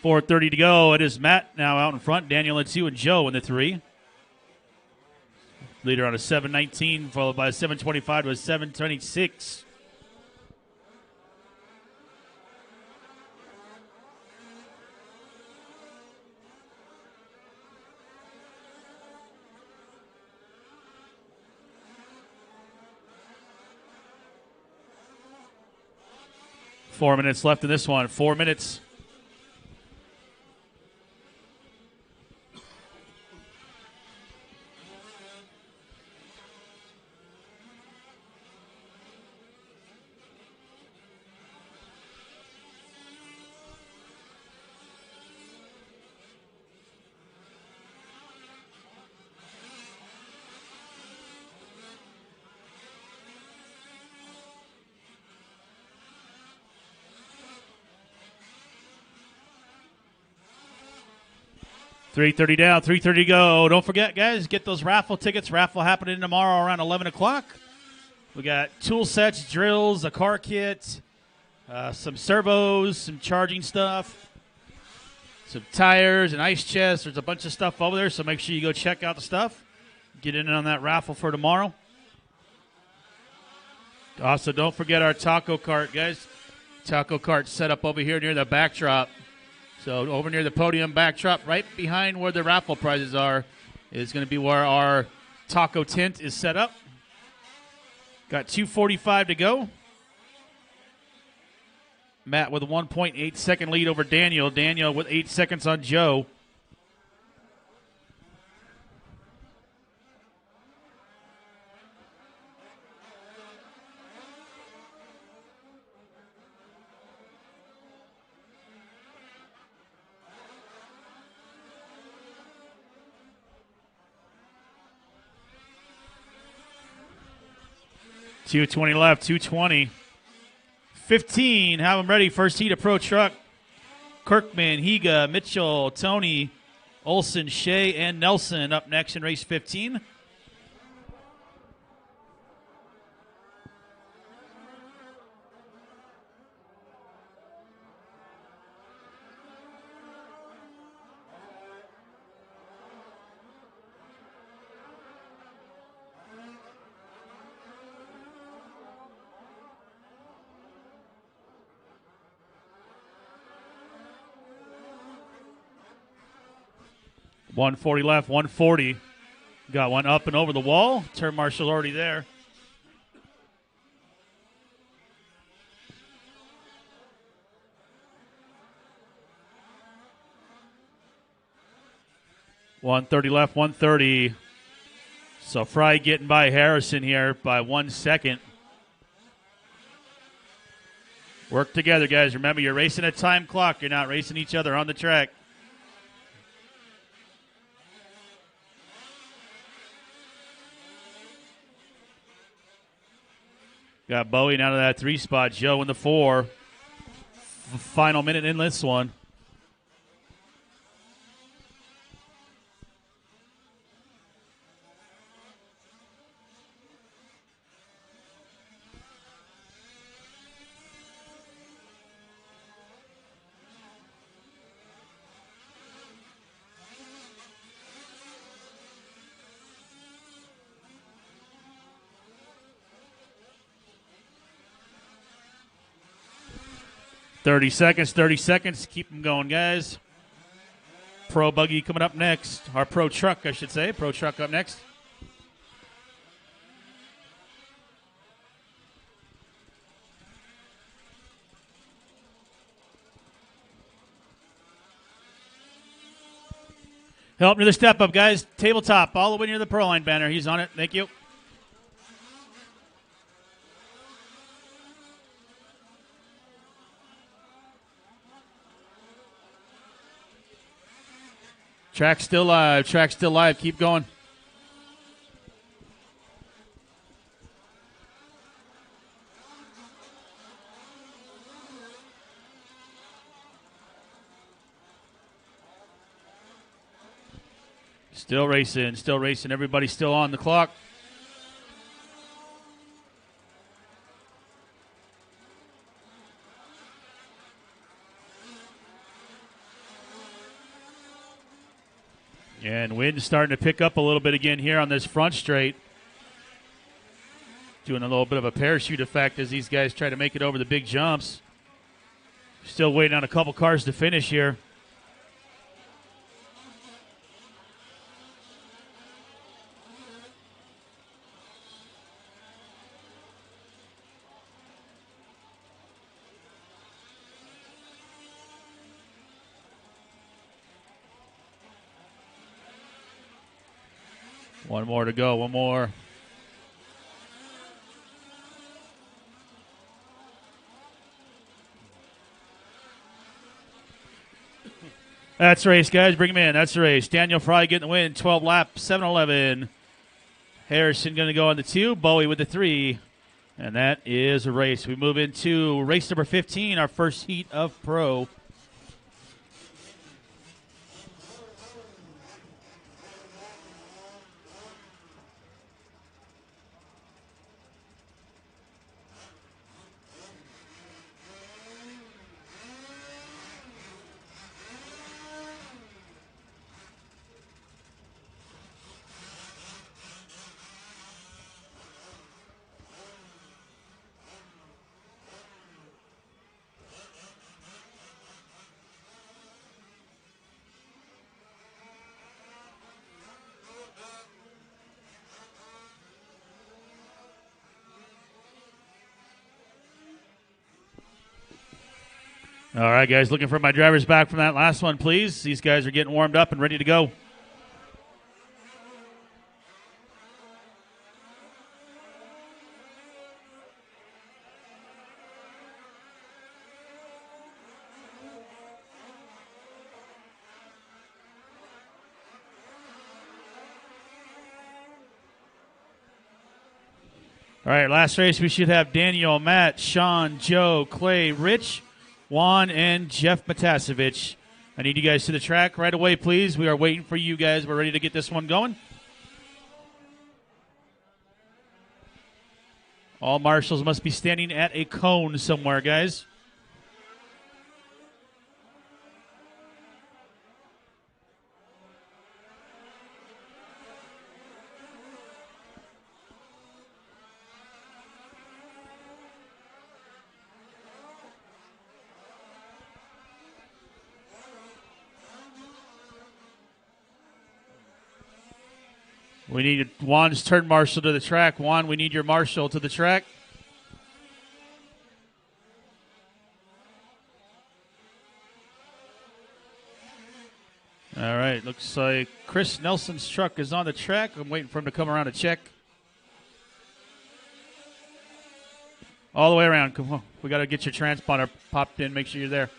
.430 to go. It is Matt now out in front. Daniel in 2 and Joe in the 3. Leader on a 7:19, followed by a 7:25 to a 7:26. Four minutes left in this one. 4 minutes. .330 down, 3:30 to go. Don't forget, guys, get those raffle tickets. Raffle happening tomorrow around 11 o'clock. We got tool sets, drills, a car kit, some servos, some charging stuff, some tires, an ice chest. There's a bunch of stuff over there, so make sure you go check out the stuff. Get in on that raffle for tomorrow. Also, don't forget our taco cart, guys. Taco cart set up over here near the backdrop. So over near the podium backdrop, right behind where the raffle prizes are, is going to be where our taco tent is set up. Got 2:45 to go. Matt with a 1.8 second lead over Daniel. Daniel with 8 seconds on Joe. .220 left, 2:20. 15, have them ready. First heat of Pro Truck. Kirkman, Higa, Mitchell, Tony, Olson, Shea, and Nelson up next in race 15. .140 left, 140. Got one up and over the wall. Turn marshal already there. .130 left, 130. So Fry getting by Harrison here by 1 second. Work together, guys. Remember, you're racing a time clock. You're not racing each other on the track. Got Bowie out of that 3 spot. Joe in the 4. Final minute in this one. .30 seconds. Keep them going, guys. Pro Buggy coming up next. Our Pro Truck, I should say. Pro Truck up next. Help near the step up, guys. Tabletop, all the way near the Pro Line banner. He's on it. Thank you. Track's still live. Track's still live. Keep going. Still racing. Still racing. Everybody's still on the clock. And wind's starting to pick up a little bit again here on this front straight. Doing a little bit of a parachute effect as these guys try to make it over the big jumps. Still waiting on a couple cars to finish here. One more to go. One more. That's the race, guys. Bring him in. That's the race. Daniel Fry getting the win. 12 laps, 7:11. Harrison going to go on the 2. Bowie with the 3. And that is a race. We move into race number 15, our first heat of Pro. All right, guys, looking for my drivers back from that last one, please. These guys are getting warmed up and ready to go. All right, last race, we should have Daniel, Matt, Sean, Joe, Clay, Rich, Juan, and Jeff Matasevich. I need you guys to the track right away, please. We are waiting for you guys. We're ready to get this one going. All marshals must be standing at a cone somewhere, guys. We need Juan's turn marshal to the track. Juan, we need your marshal to the track. All right, looks like Chris Nelson's truck is on the track. I'm waiting for him to come around to check. All the way around. Come on. We got to get your transponder popped in. Make sure you're there.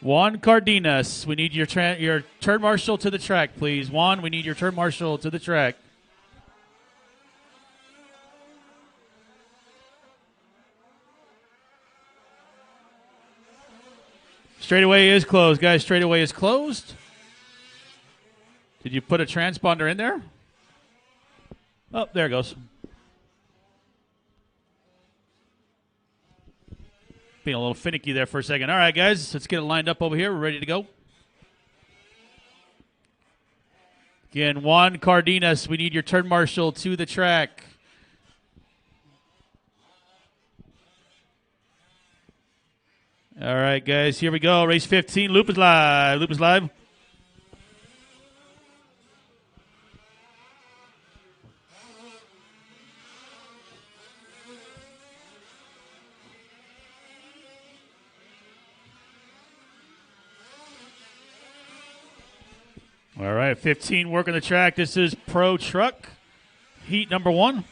Juan Cardenas, we need your turn marshal to the track, please. Juan, we need your turn marshal to the track. Straightaway is closed, guys. Straightaway is closed. Did you put a transponder in there? Oh, there it goes. Being a little finicky there for a second. All right, guys, let's get it lined up over here. We're ready to go. Again, Juan Cardenas, we need your turn marshal to the track. All right, guys, here we go. Race 15, Loop is live. Loop is live. All right, 15 working the track. This is Pro Truck, heat number 1.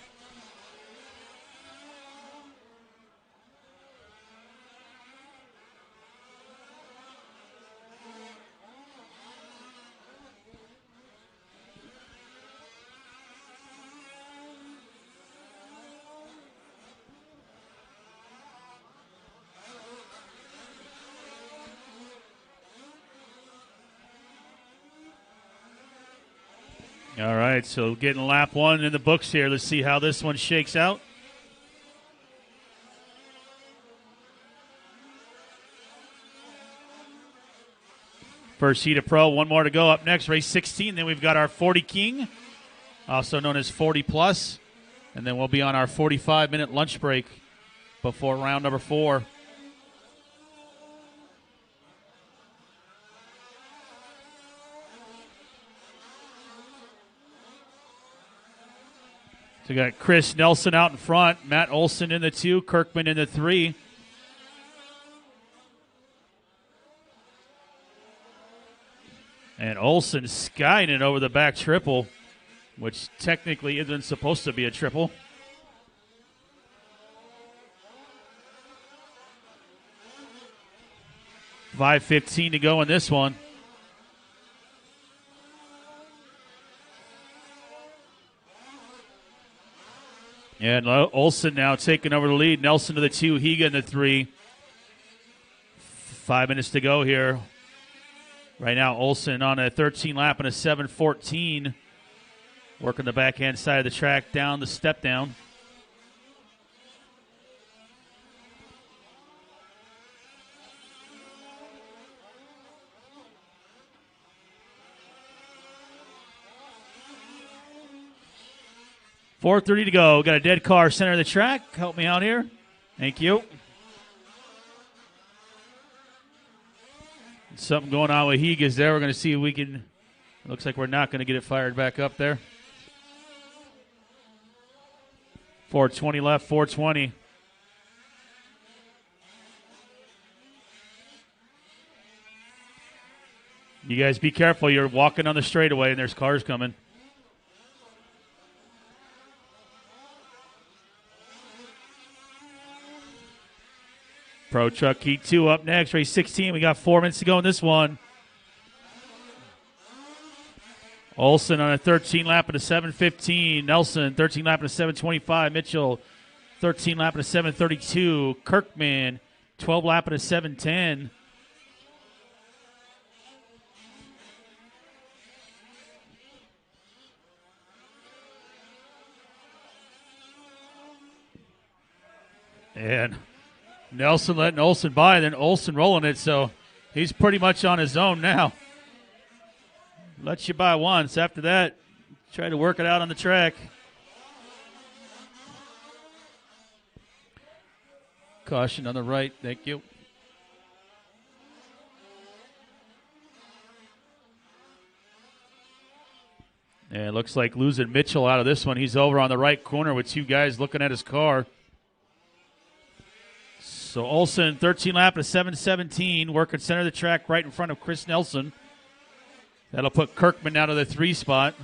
All right, so getting lap 1 in the books here. Let's see how this one shakes out. First heat of Pro, one more to go. Up next, race 16. Then we've got our 40 King, also known as 40 Plus. And then we'll be on our 45-minute lunch break before round number 4. So we got Chris Nelson out in front, Matt Olson in the 2, Kirkman in the 3. And Olson skying it over the back triple, which technically isn't supposed to be a triple. $5:15 to go in this one. And Olson now taking over the lead. Nelson to the 2, Higa in the 3. 5 minutes to go here. Right now, Olson on a 13 lap and a 7:14. Working the backhand side of the track down the step down. $4:30 to go. Got a dead car center of the track. Help me out here. Thank you. Something going on with Higas there. We're going to see if we can. Looks like we're not going to get it fired back up there. 420 left, 420. You guys be careful. You're walking on the straightaway and there's cars coming. Pro Truck Heat 2 up next. Race 16. We got 4 minutes to go in this one. Olson on a 13 lap at a 7:15. Nelson, 13 lap at a 7:25. Mitchell, 13 lap at a 7:32. Kirkman, 12 lap at a 7:10. And Nelson letting Olson by, and then Olson rolling it, so he's pretty much on his own now. Lets you by once. After that, try to work it out on the track. Caution on the right. Thank you. And it looks like losing Mitchell out of this one. He's over on the right corner with 2 guys looking at his car. So Olson, 13 lap at a 7:17, working center of the track right in front of Chris Nelson. That'll put Kirkman out of the 3 spot.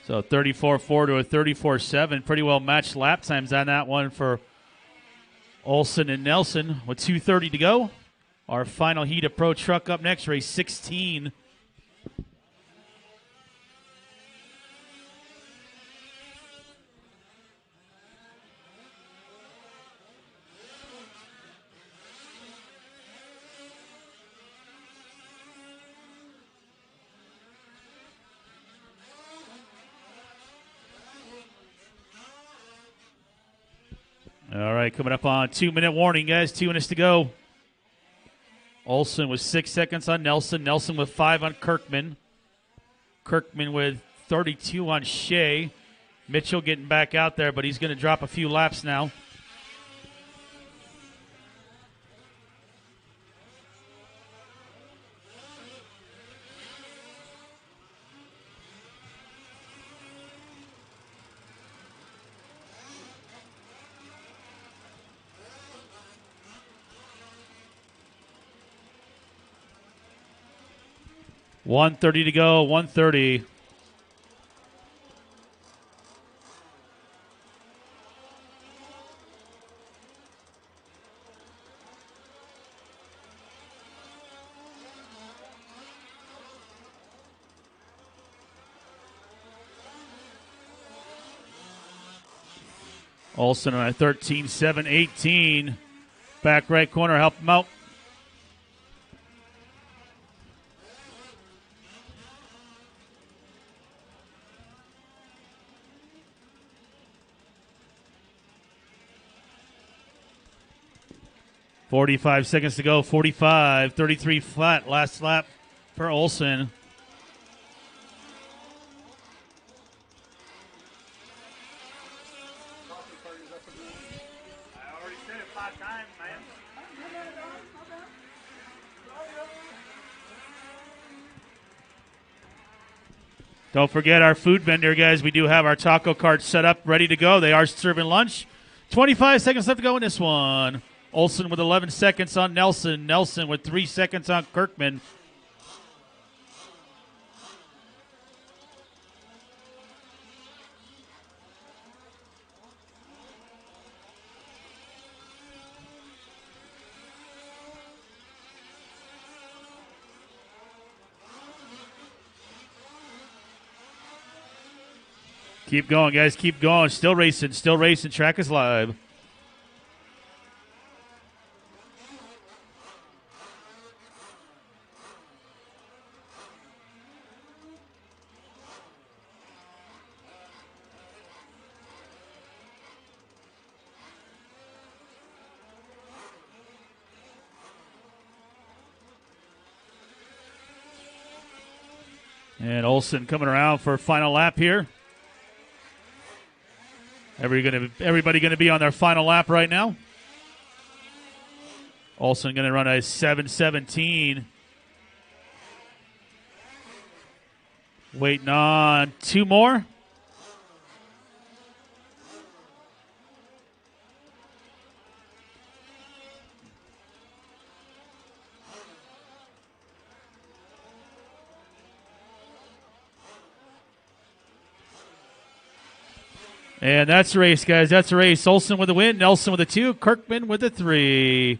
So 34.4 to a 34.7. Pretty well matched lap times on that one for Olson and Nelson with 2:30 to go. Our final heat of Pro Truck up next, race 16. All right, coming up on 2-minute warning, guys. 2 minutes to go. Olson with 6 seconds on Nelson. Nelson with 5 on Kirkman. Kirkman with 32 on Shea. Mitchell getting back out there, but he's going to drop a few laps now. $130 to go, 130. Olson on a 13-7-18. Back right corner, help him out. $45 seconds to go, 45, 33 flat, last lap for Olson. I already said it 5 times, man. Don't forget our food vendor, guys. We do have our taco carts set up, ready to go. They are serving lunch. 25 seconds left to go in this one. Olson with 11 seconds on Nelson. Nelson with 3 seconds on Kirkman. Keep going, guys. Keep going. Still racing. Still racing. Track is live. And Olson coming around for a final lap here. Everybody going to be on their final lap right now. Olsen going to run a 7:17. Waiting on 2 more. And that's a race, guys. That's a race. Olsen with the win. Nelson with a 2. Kirkman with a 3.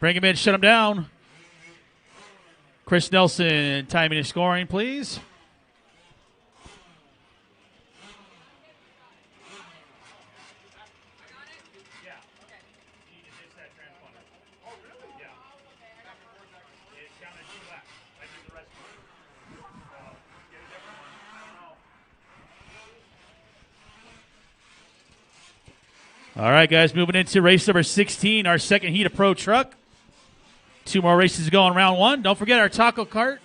Bring him in. Shut him down. Chris Nelson, timing and scoring, please. All right, guys, moving into race number 16, our second heat of Pro Truck. 2 more races to go in round 1. Don't forget our taco cart,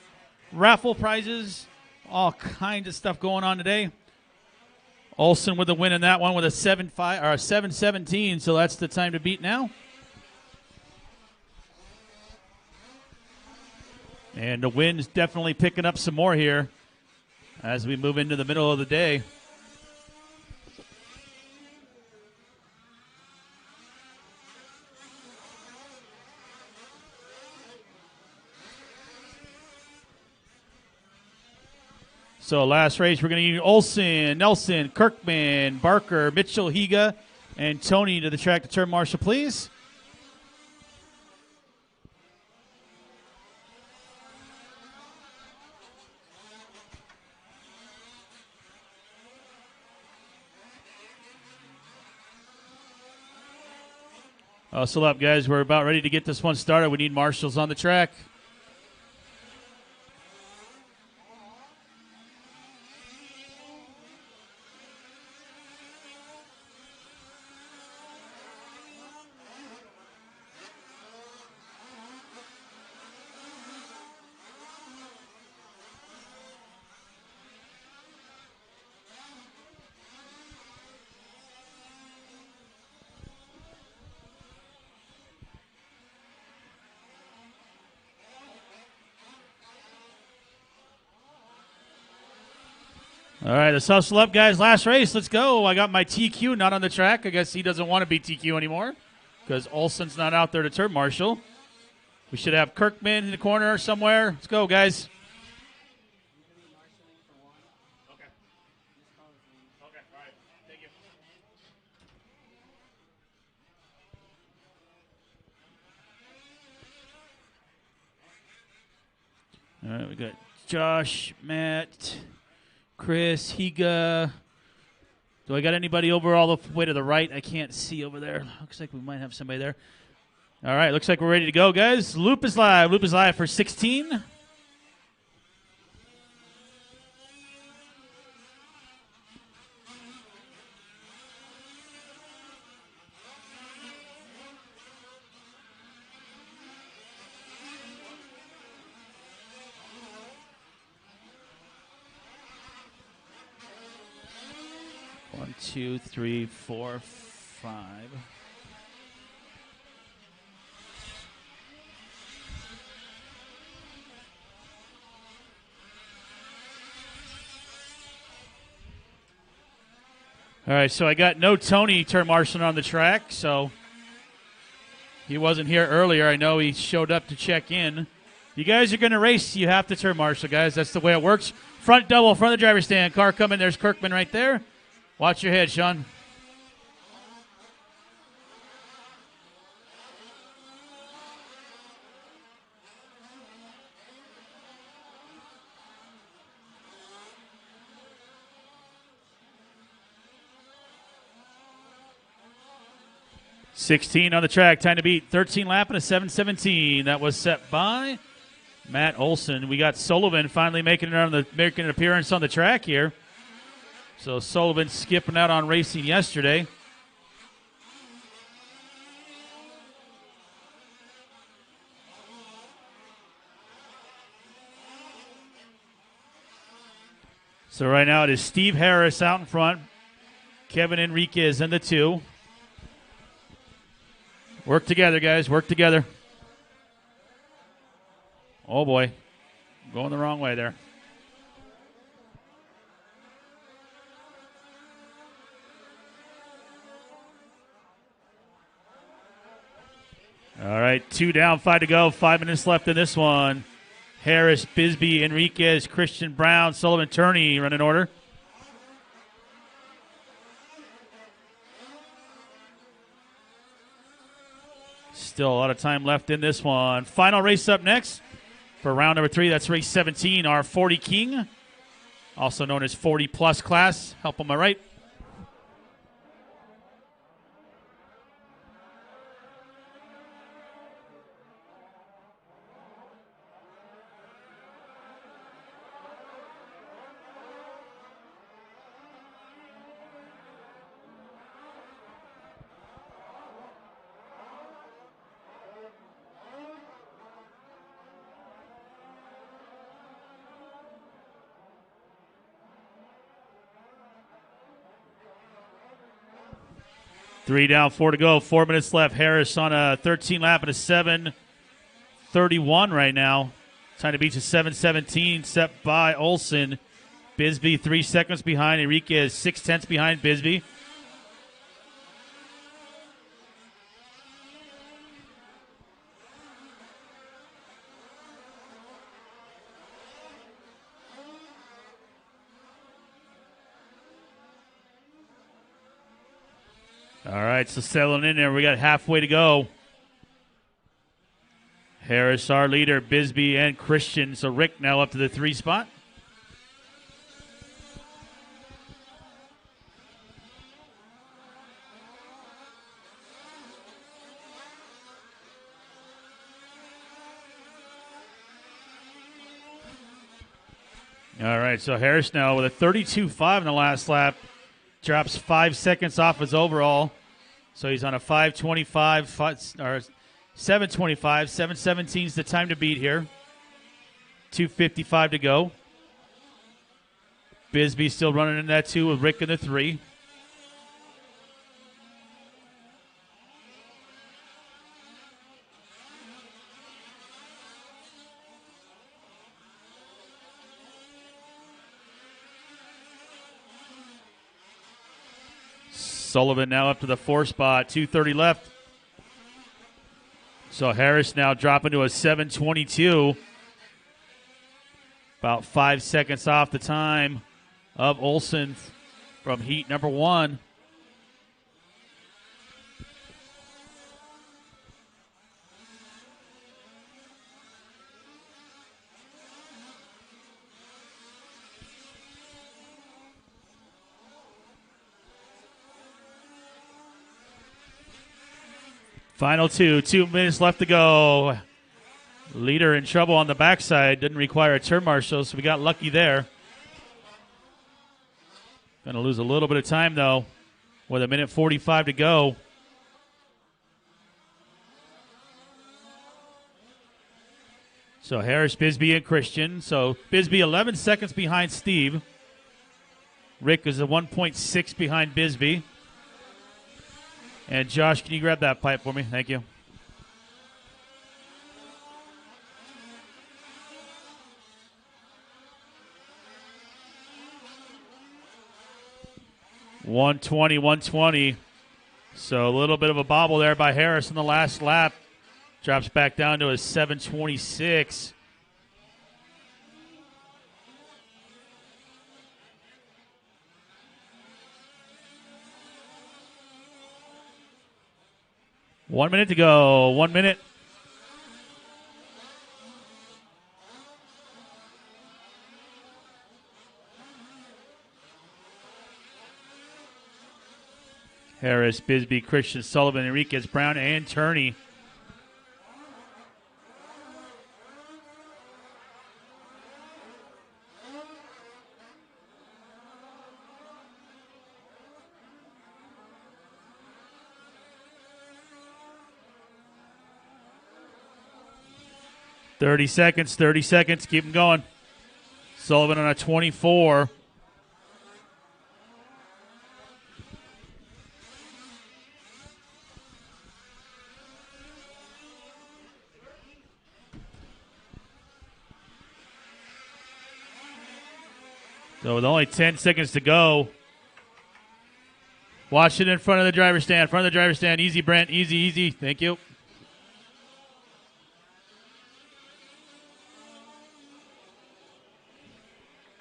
raffle prizes, all kinds of stuff going on today. Olsen with the win in that one with a 7.5 or a 7:17, so that's the time to beat now. And the wind's definitely picking up some more here as we move into the middle of the day. So last race, we're going to need Olsen, Nelson, Kirkman, Barker, Mitchell, Higa, and Tony to the track to turn marshal, please. Hustle up, guys. We're about ready to get this one started. We need marshals on the track. All right, let's hustle up, guys. Last race. Let's go. I got my TQ not on the track. I guess he doesn't want to be TQ anymore because Olsen's not out there to turn marshal. We should have Kirkman in the corner somewhere. Let's go, guys. Okay. Okay, all right. Thank you. All right, we got Josh, Matt, Chris, Higa. Do I got anybody over all the way to the right? I can't see over there. Looks like we might have somebody there. All right, looks like we're ready to go, guys. Loop is live. Loop is live for 16. One, two, three, four, 5. All right, so I got no Tony turn marshal on the track, so he wasn't here earlier. I know he showed up to check in. You guys are going to race. You have to turn marshal, guys. That's the way it works. Front double, front of the driver's stand. Car coming. There's Kirkman right there. Watch your head, Sean. $16 on the track. Time to beat. 13 lap and a 7:17. That was set by Matt Olsen. We got Sullivan finally making an appearance on the track here. So Sullivan skipping out on racing yesterday. So right now it is Steve Harris out in front. Kevin Enriquez in the 2. Work together, guys. Work together. Oh, boy. Going the wrong way there. All right, 2 down, 5 to go. 5 minutes left in this one. Harris, Bisbee, Enriquez, Christian Brown, Sullivan, Turney running order. Still a lot of time left in this one. Final race up next for round number 3. That's race 17, our 40 King, also known as 40-plus class. Help on my right. Three down, 4 to go. 4 minutes left. Harris on a 13 lap and a 7:31 right now. Time to beat a 7:17 set by Olson. Bisbee 3 seconds behind. Enriquez 6/10 behind Bisbee. All right, so settling in there. We got halfway to go. Harris, our leader, Bisbee, and Christian. So Rick now up to the 3 spot. All right, so Harris now with a 32.5 in the last lap. Drops 5 seconds off his overall. So he's on a 5:25 or 7:25. 7:17 is the time to beat here. 2:55 to go. Bisbee still running in that 2 with Rick in the 3. Sullivan now up to the 4 spot, 2:30 left. So Harris now dropping to a 7:22. About 5 seconds off the time of Olson from heat number 1. Final 2 minutes left to go. Leader in trouble on the backside. Didn't require a turn marshal, so we got lucky there. Going to lose a little bit of time, though, with 1:45 to go. So Harris, Bisbee, and Christian. So Bisbee 11 seconds behind Steve. Rick is a 1.6 behind Bisbee. And Josh, can you grab that pipe for me? Thank you. $120. So a little bit of a bobble there by Harris in the last lap. Drops back down to a 7:26. One minute to go. 1 minute. Harris, Bisbee, Christian, Sullivan, Enriquez, Brown, and Turney. Thirty seconds, keep them going. Sullivan on a 24. So with only 10 seconds to go, watch it in front of the driver's stand. Front of the driver's stand. Easy, Brent. Easy, easy. Thank you.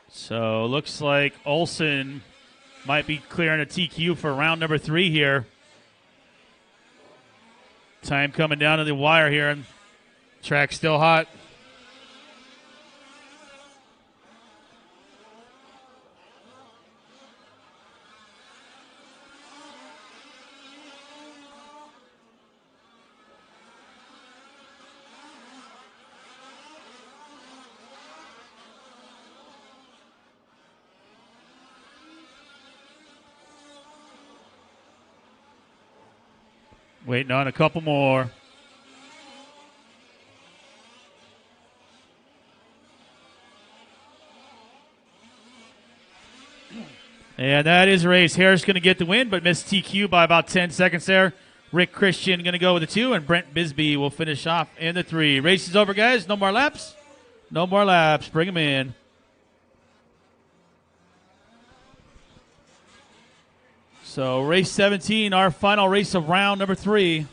So looks like Olsen might be clearing a TQ for round number 3 here. Time coming down to the wire here, and track still hot. Waiting on a couple more. And that is a race. Harris going to get the win, but missed TQ by about 10 seconds there. Rick Christian going to go with the 2, and Brent Bisbee will finish off in the 3. Race is over, guys. No more laps. No more laps. Bring them in. So race 17, our final race of round number 3.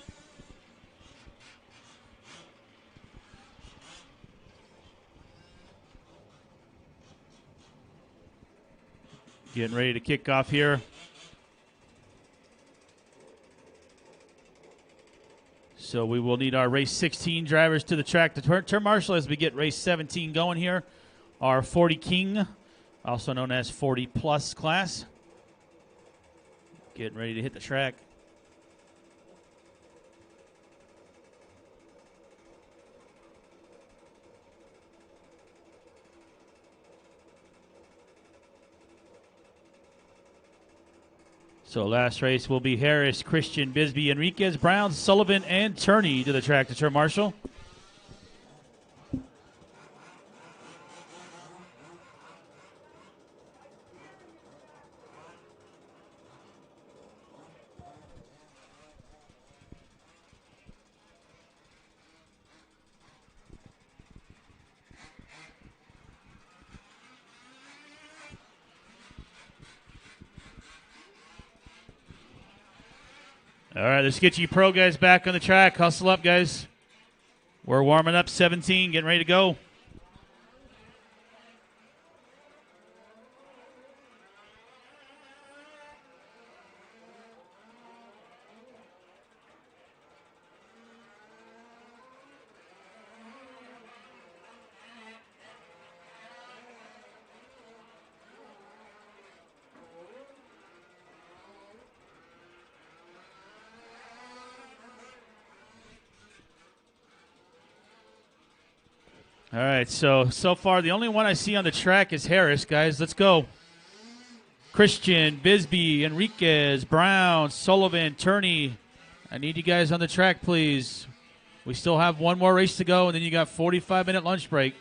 Getting ready to kick off here. So we will need our race 16 drivers to the track to turn marshal as we get race 17 going here. Our 40 King, also known as 40 plus class. Getting ready to hit the track. So last race will be Harris, Christian, Bisbee, Enriquez, Brown, Sullivan, and Turney to the track to turn marshal. All right, let's get you pro guys back on the track. Hustle up, guys. We're warming up 17, getting ready to go. All right, so far the only one I see on the track is Harris, guys. Let's go. Christian, Bisbee, Enriquez, Brown, Sullivan, Turney. I need you guys on the track, please. We still have one more race to go, and then you got 45-minute lunch break.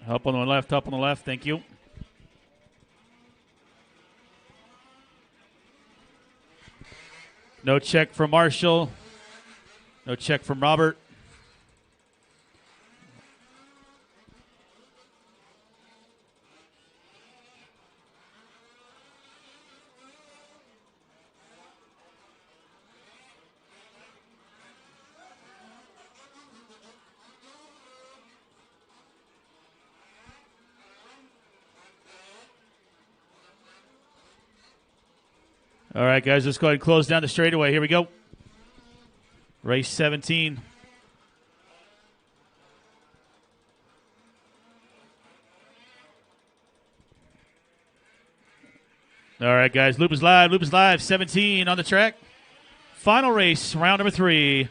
Up on the left, up on the left. Thank you. No check from Marshall. No check from Robert. All right, guys, let's go ahead and close down the straightaway. Here we go. Race 17. All right, guys, loop is live. Loop is live. 17 on the track. Final race, round number 3.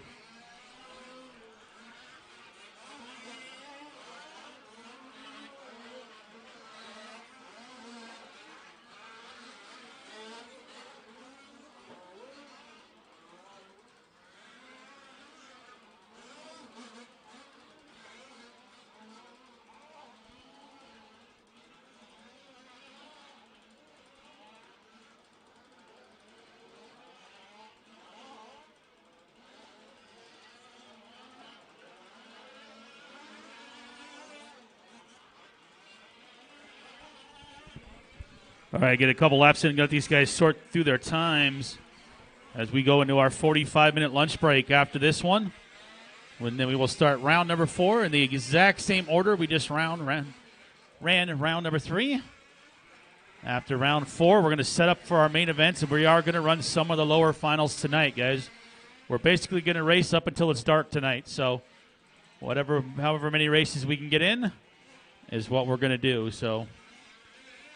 All right, get a couple laps in and let these guys sort through their times as we go into our 45-minute lunch break after this one. And then we will start round number 4 in the exact same order we just ran round number 3. After round 4, we're going to set up for our main events, and we are going to run some of the lower finals tonight, guys. We're basically going to race up until it's dark tonight, so however many races we can get in is what we're going to do. So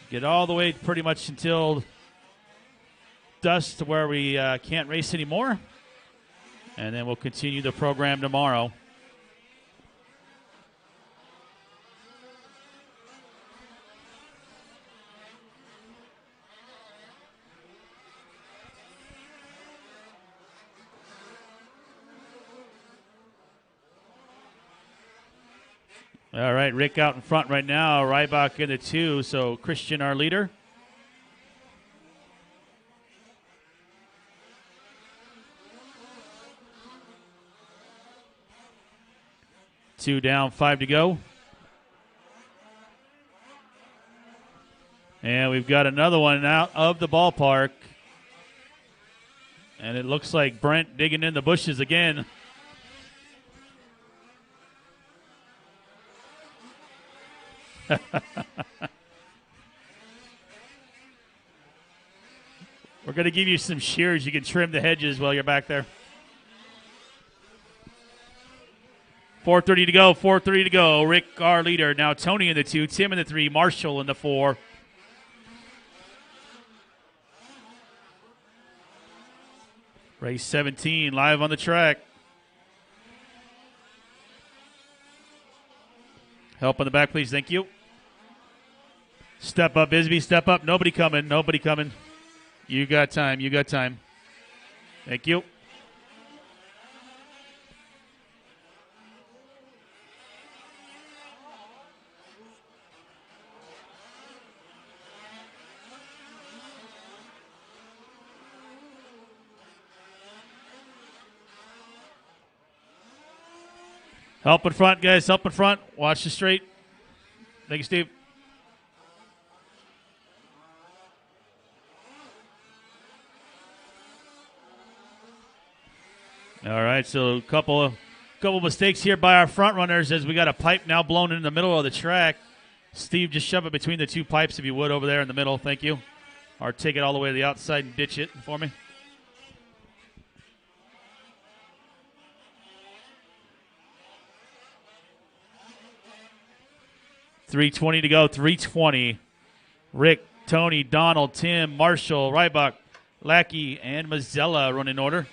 get all the way pretty much until dusk to where we can't race anymore, and then we'll continue the program tomorrow. All right, Rick out in front right now. Rybach in the 2, so Christian our leader. Two down, 5 to go. And we've got another one out of the ballpark. And it looks like Brent digging in the bushes again. We're going to give you some shears. You can trim the hedges while you're back there. 4:30 to go, 4:30 to go. Rick, our leader. Now Tony in the 2, Tim in the 3, Marshall in the 4. Race 17 live on the track. Help on the back, please. Thank you. Step up, Bisbee. Step up. Nobody coming. Nobody coming. You got time. You got time. Thank you. Help in front, guys. Help in front. Watch the straight. Thank you, Steve. All right, so a couple mistakes here by our front runners as we got a pipe now blown in the middle of the track. Steve, just shove it between the 2 pipes if you would over there in the middle. Thank you. Or take it all the way to the outside and ditch it for me. .320 to go, 3:20. Rick, Tony, Donald, Tim, Marshall, Rybach, Lackey, and Mazzella run in order.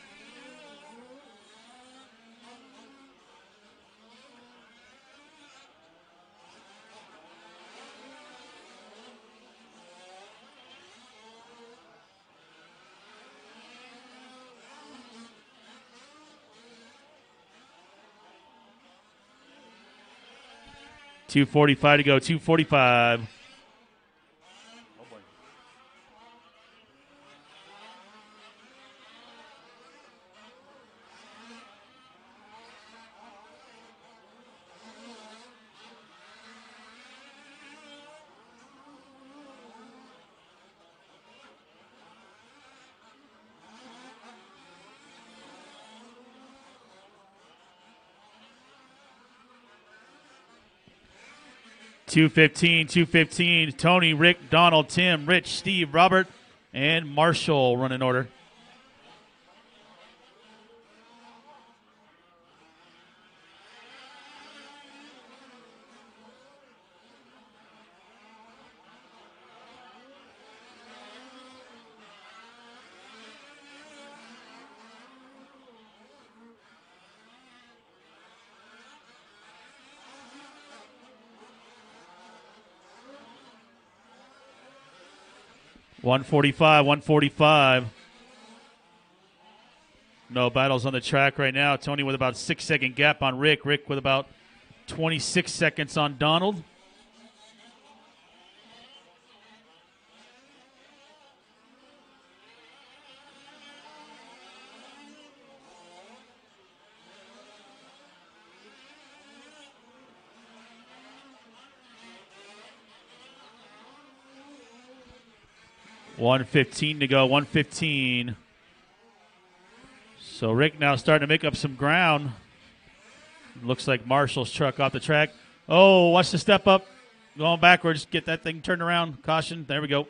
.245 to go, 2:45. .215. Tony, Rick, Donald, Tim, Rich, Steve, Robert, and Marshall run in order. .145. No battles on the track right now. Tony with about 6-second gap on Rick. Rick with about 26 seconds on Donald. 1:15 to go. 1:15. So Rick now starting to make up some ground. Looks like Marshall's truck off the track. Oh, watch the step up. Going backwards. Get that thing turned around. Caution. There we go.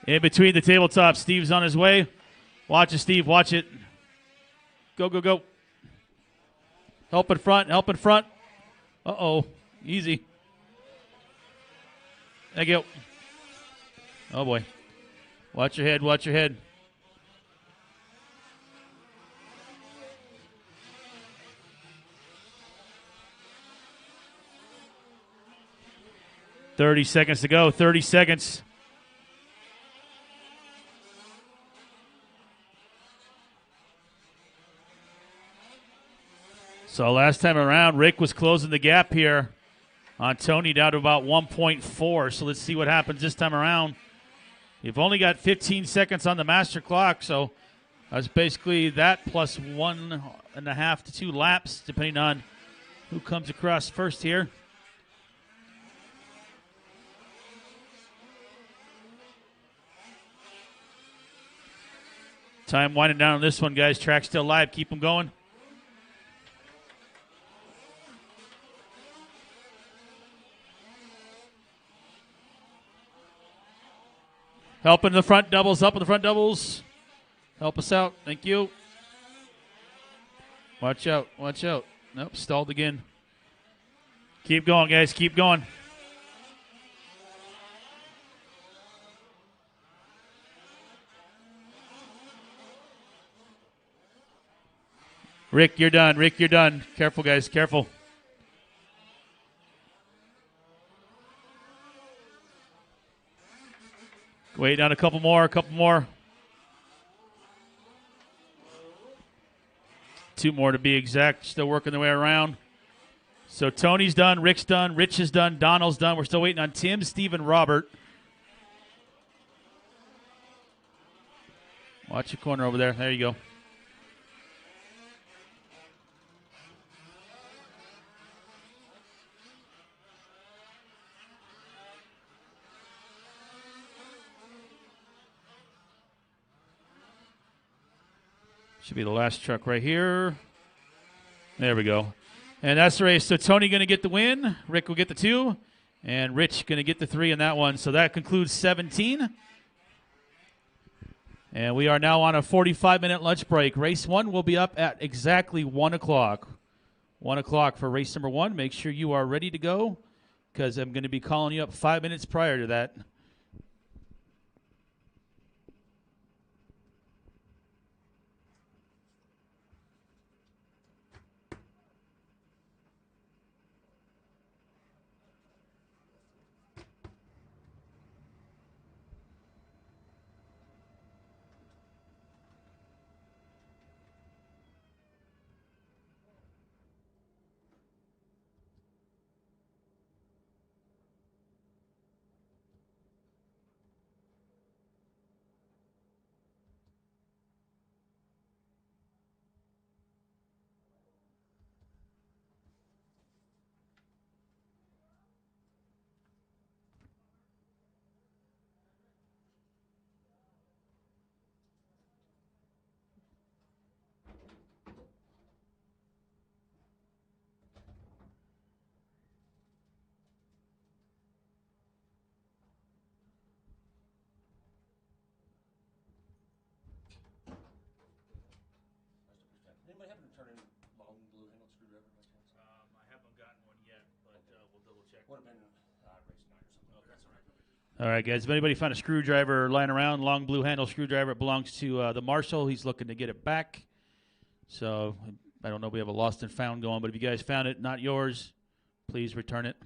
In between the tabletop. Steve's on his way. Watch it, Steve. Watch it. Go, go, go. Help in front. Help in front. Uh-oh. Easy. Thank you. Oh, boy. Watch your head. Watch your head. $30 seconds to go. 30 seconds. So last time around, Rick was closing the gap here on Tony down to about 1.4. So let's see what happens this time around. You've only got 15 seconds on the master clock, so that's basically that plus 1.5 to 2 laps, depending on who comes across first here. Time winding down on this one, guys. Track still live. Keep them going. Help in the front doubles. Up in the front doubles. Help us out. Thank you. Watch out. Watch out. Nope, stalled again. Keep going, guys. Keep going. Rick, you're done. Rick, you're done. Careful, guys. Careful. Wait on a couple more. A couple more. 2 more to be exact. Still working their way around. So Tony's done. Rick's done. Rich is done. Donald's done. We're still waiting on Tim, Steve, and Robert. Watch your corner over there. There you go. Should be the last truck right here. There we go. And that's the race. So Tony going to get the win. Rick will get the 2. And Rich going to get the 3 in that one. So that concludes 17. And we are now on a 45-minute lunch break. Race 1 will be up at exactly 1 o'clock. 1 o'clock for race number 1. Make sure you are ready to go because I'm going to be calling you up 5 minutes prior to that. Anybody happen to turn in long blue handled screwdriver by chance? I haven't gotten one yet, but we'll double check. Would have been race 9 or something. Okay, that's all right. All right, guys. If anybody found a screwdriver lying around, long blue handle screwdriver, it belongs to the marshal. He's looking to get it back. So I don't know if we have a lost and found going, but if you guys found it, not yours, please return it.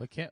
I can't.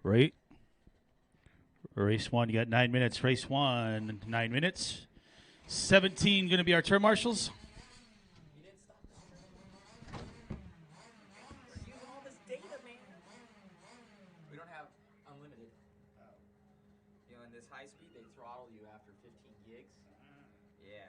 Right. Race 1, you got 9 minutes. Race 1, 9 minutes. 17 going to be our turn marshals. You didn't stop the stream. We're using all this data, man. We don't have unlimited. You know, in this high speed, they throttle you after 15 gigs. Yeah.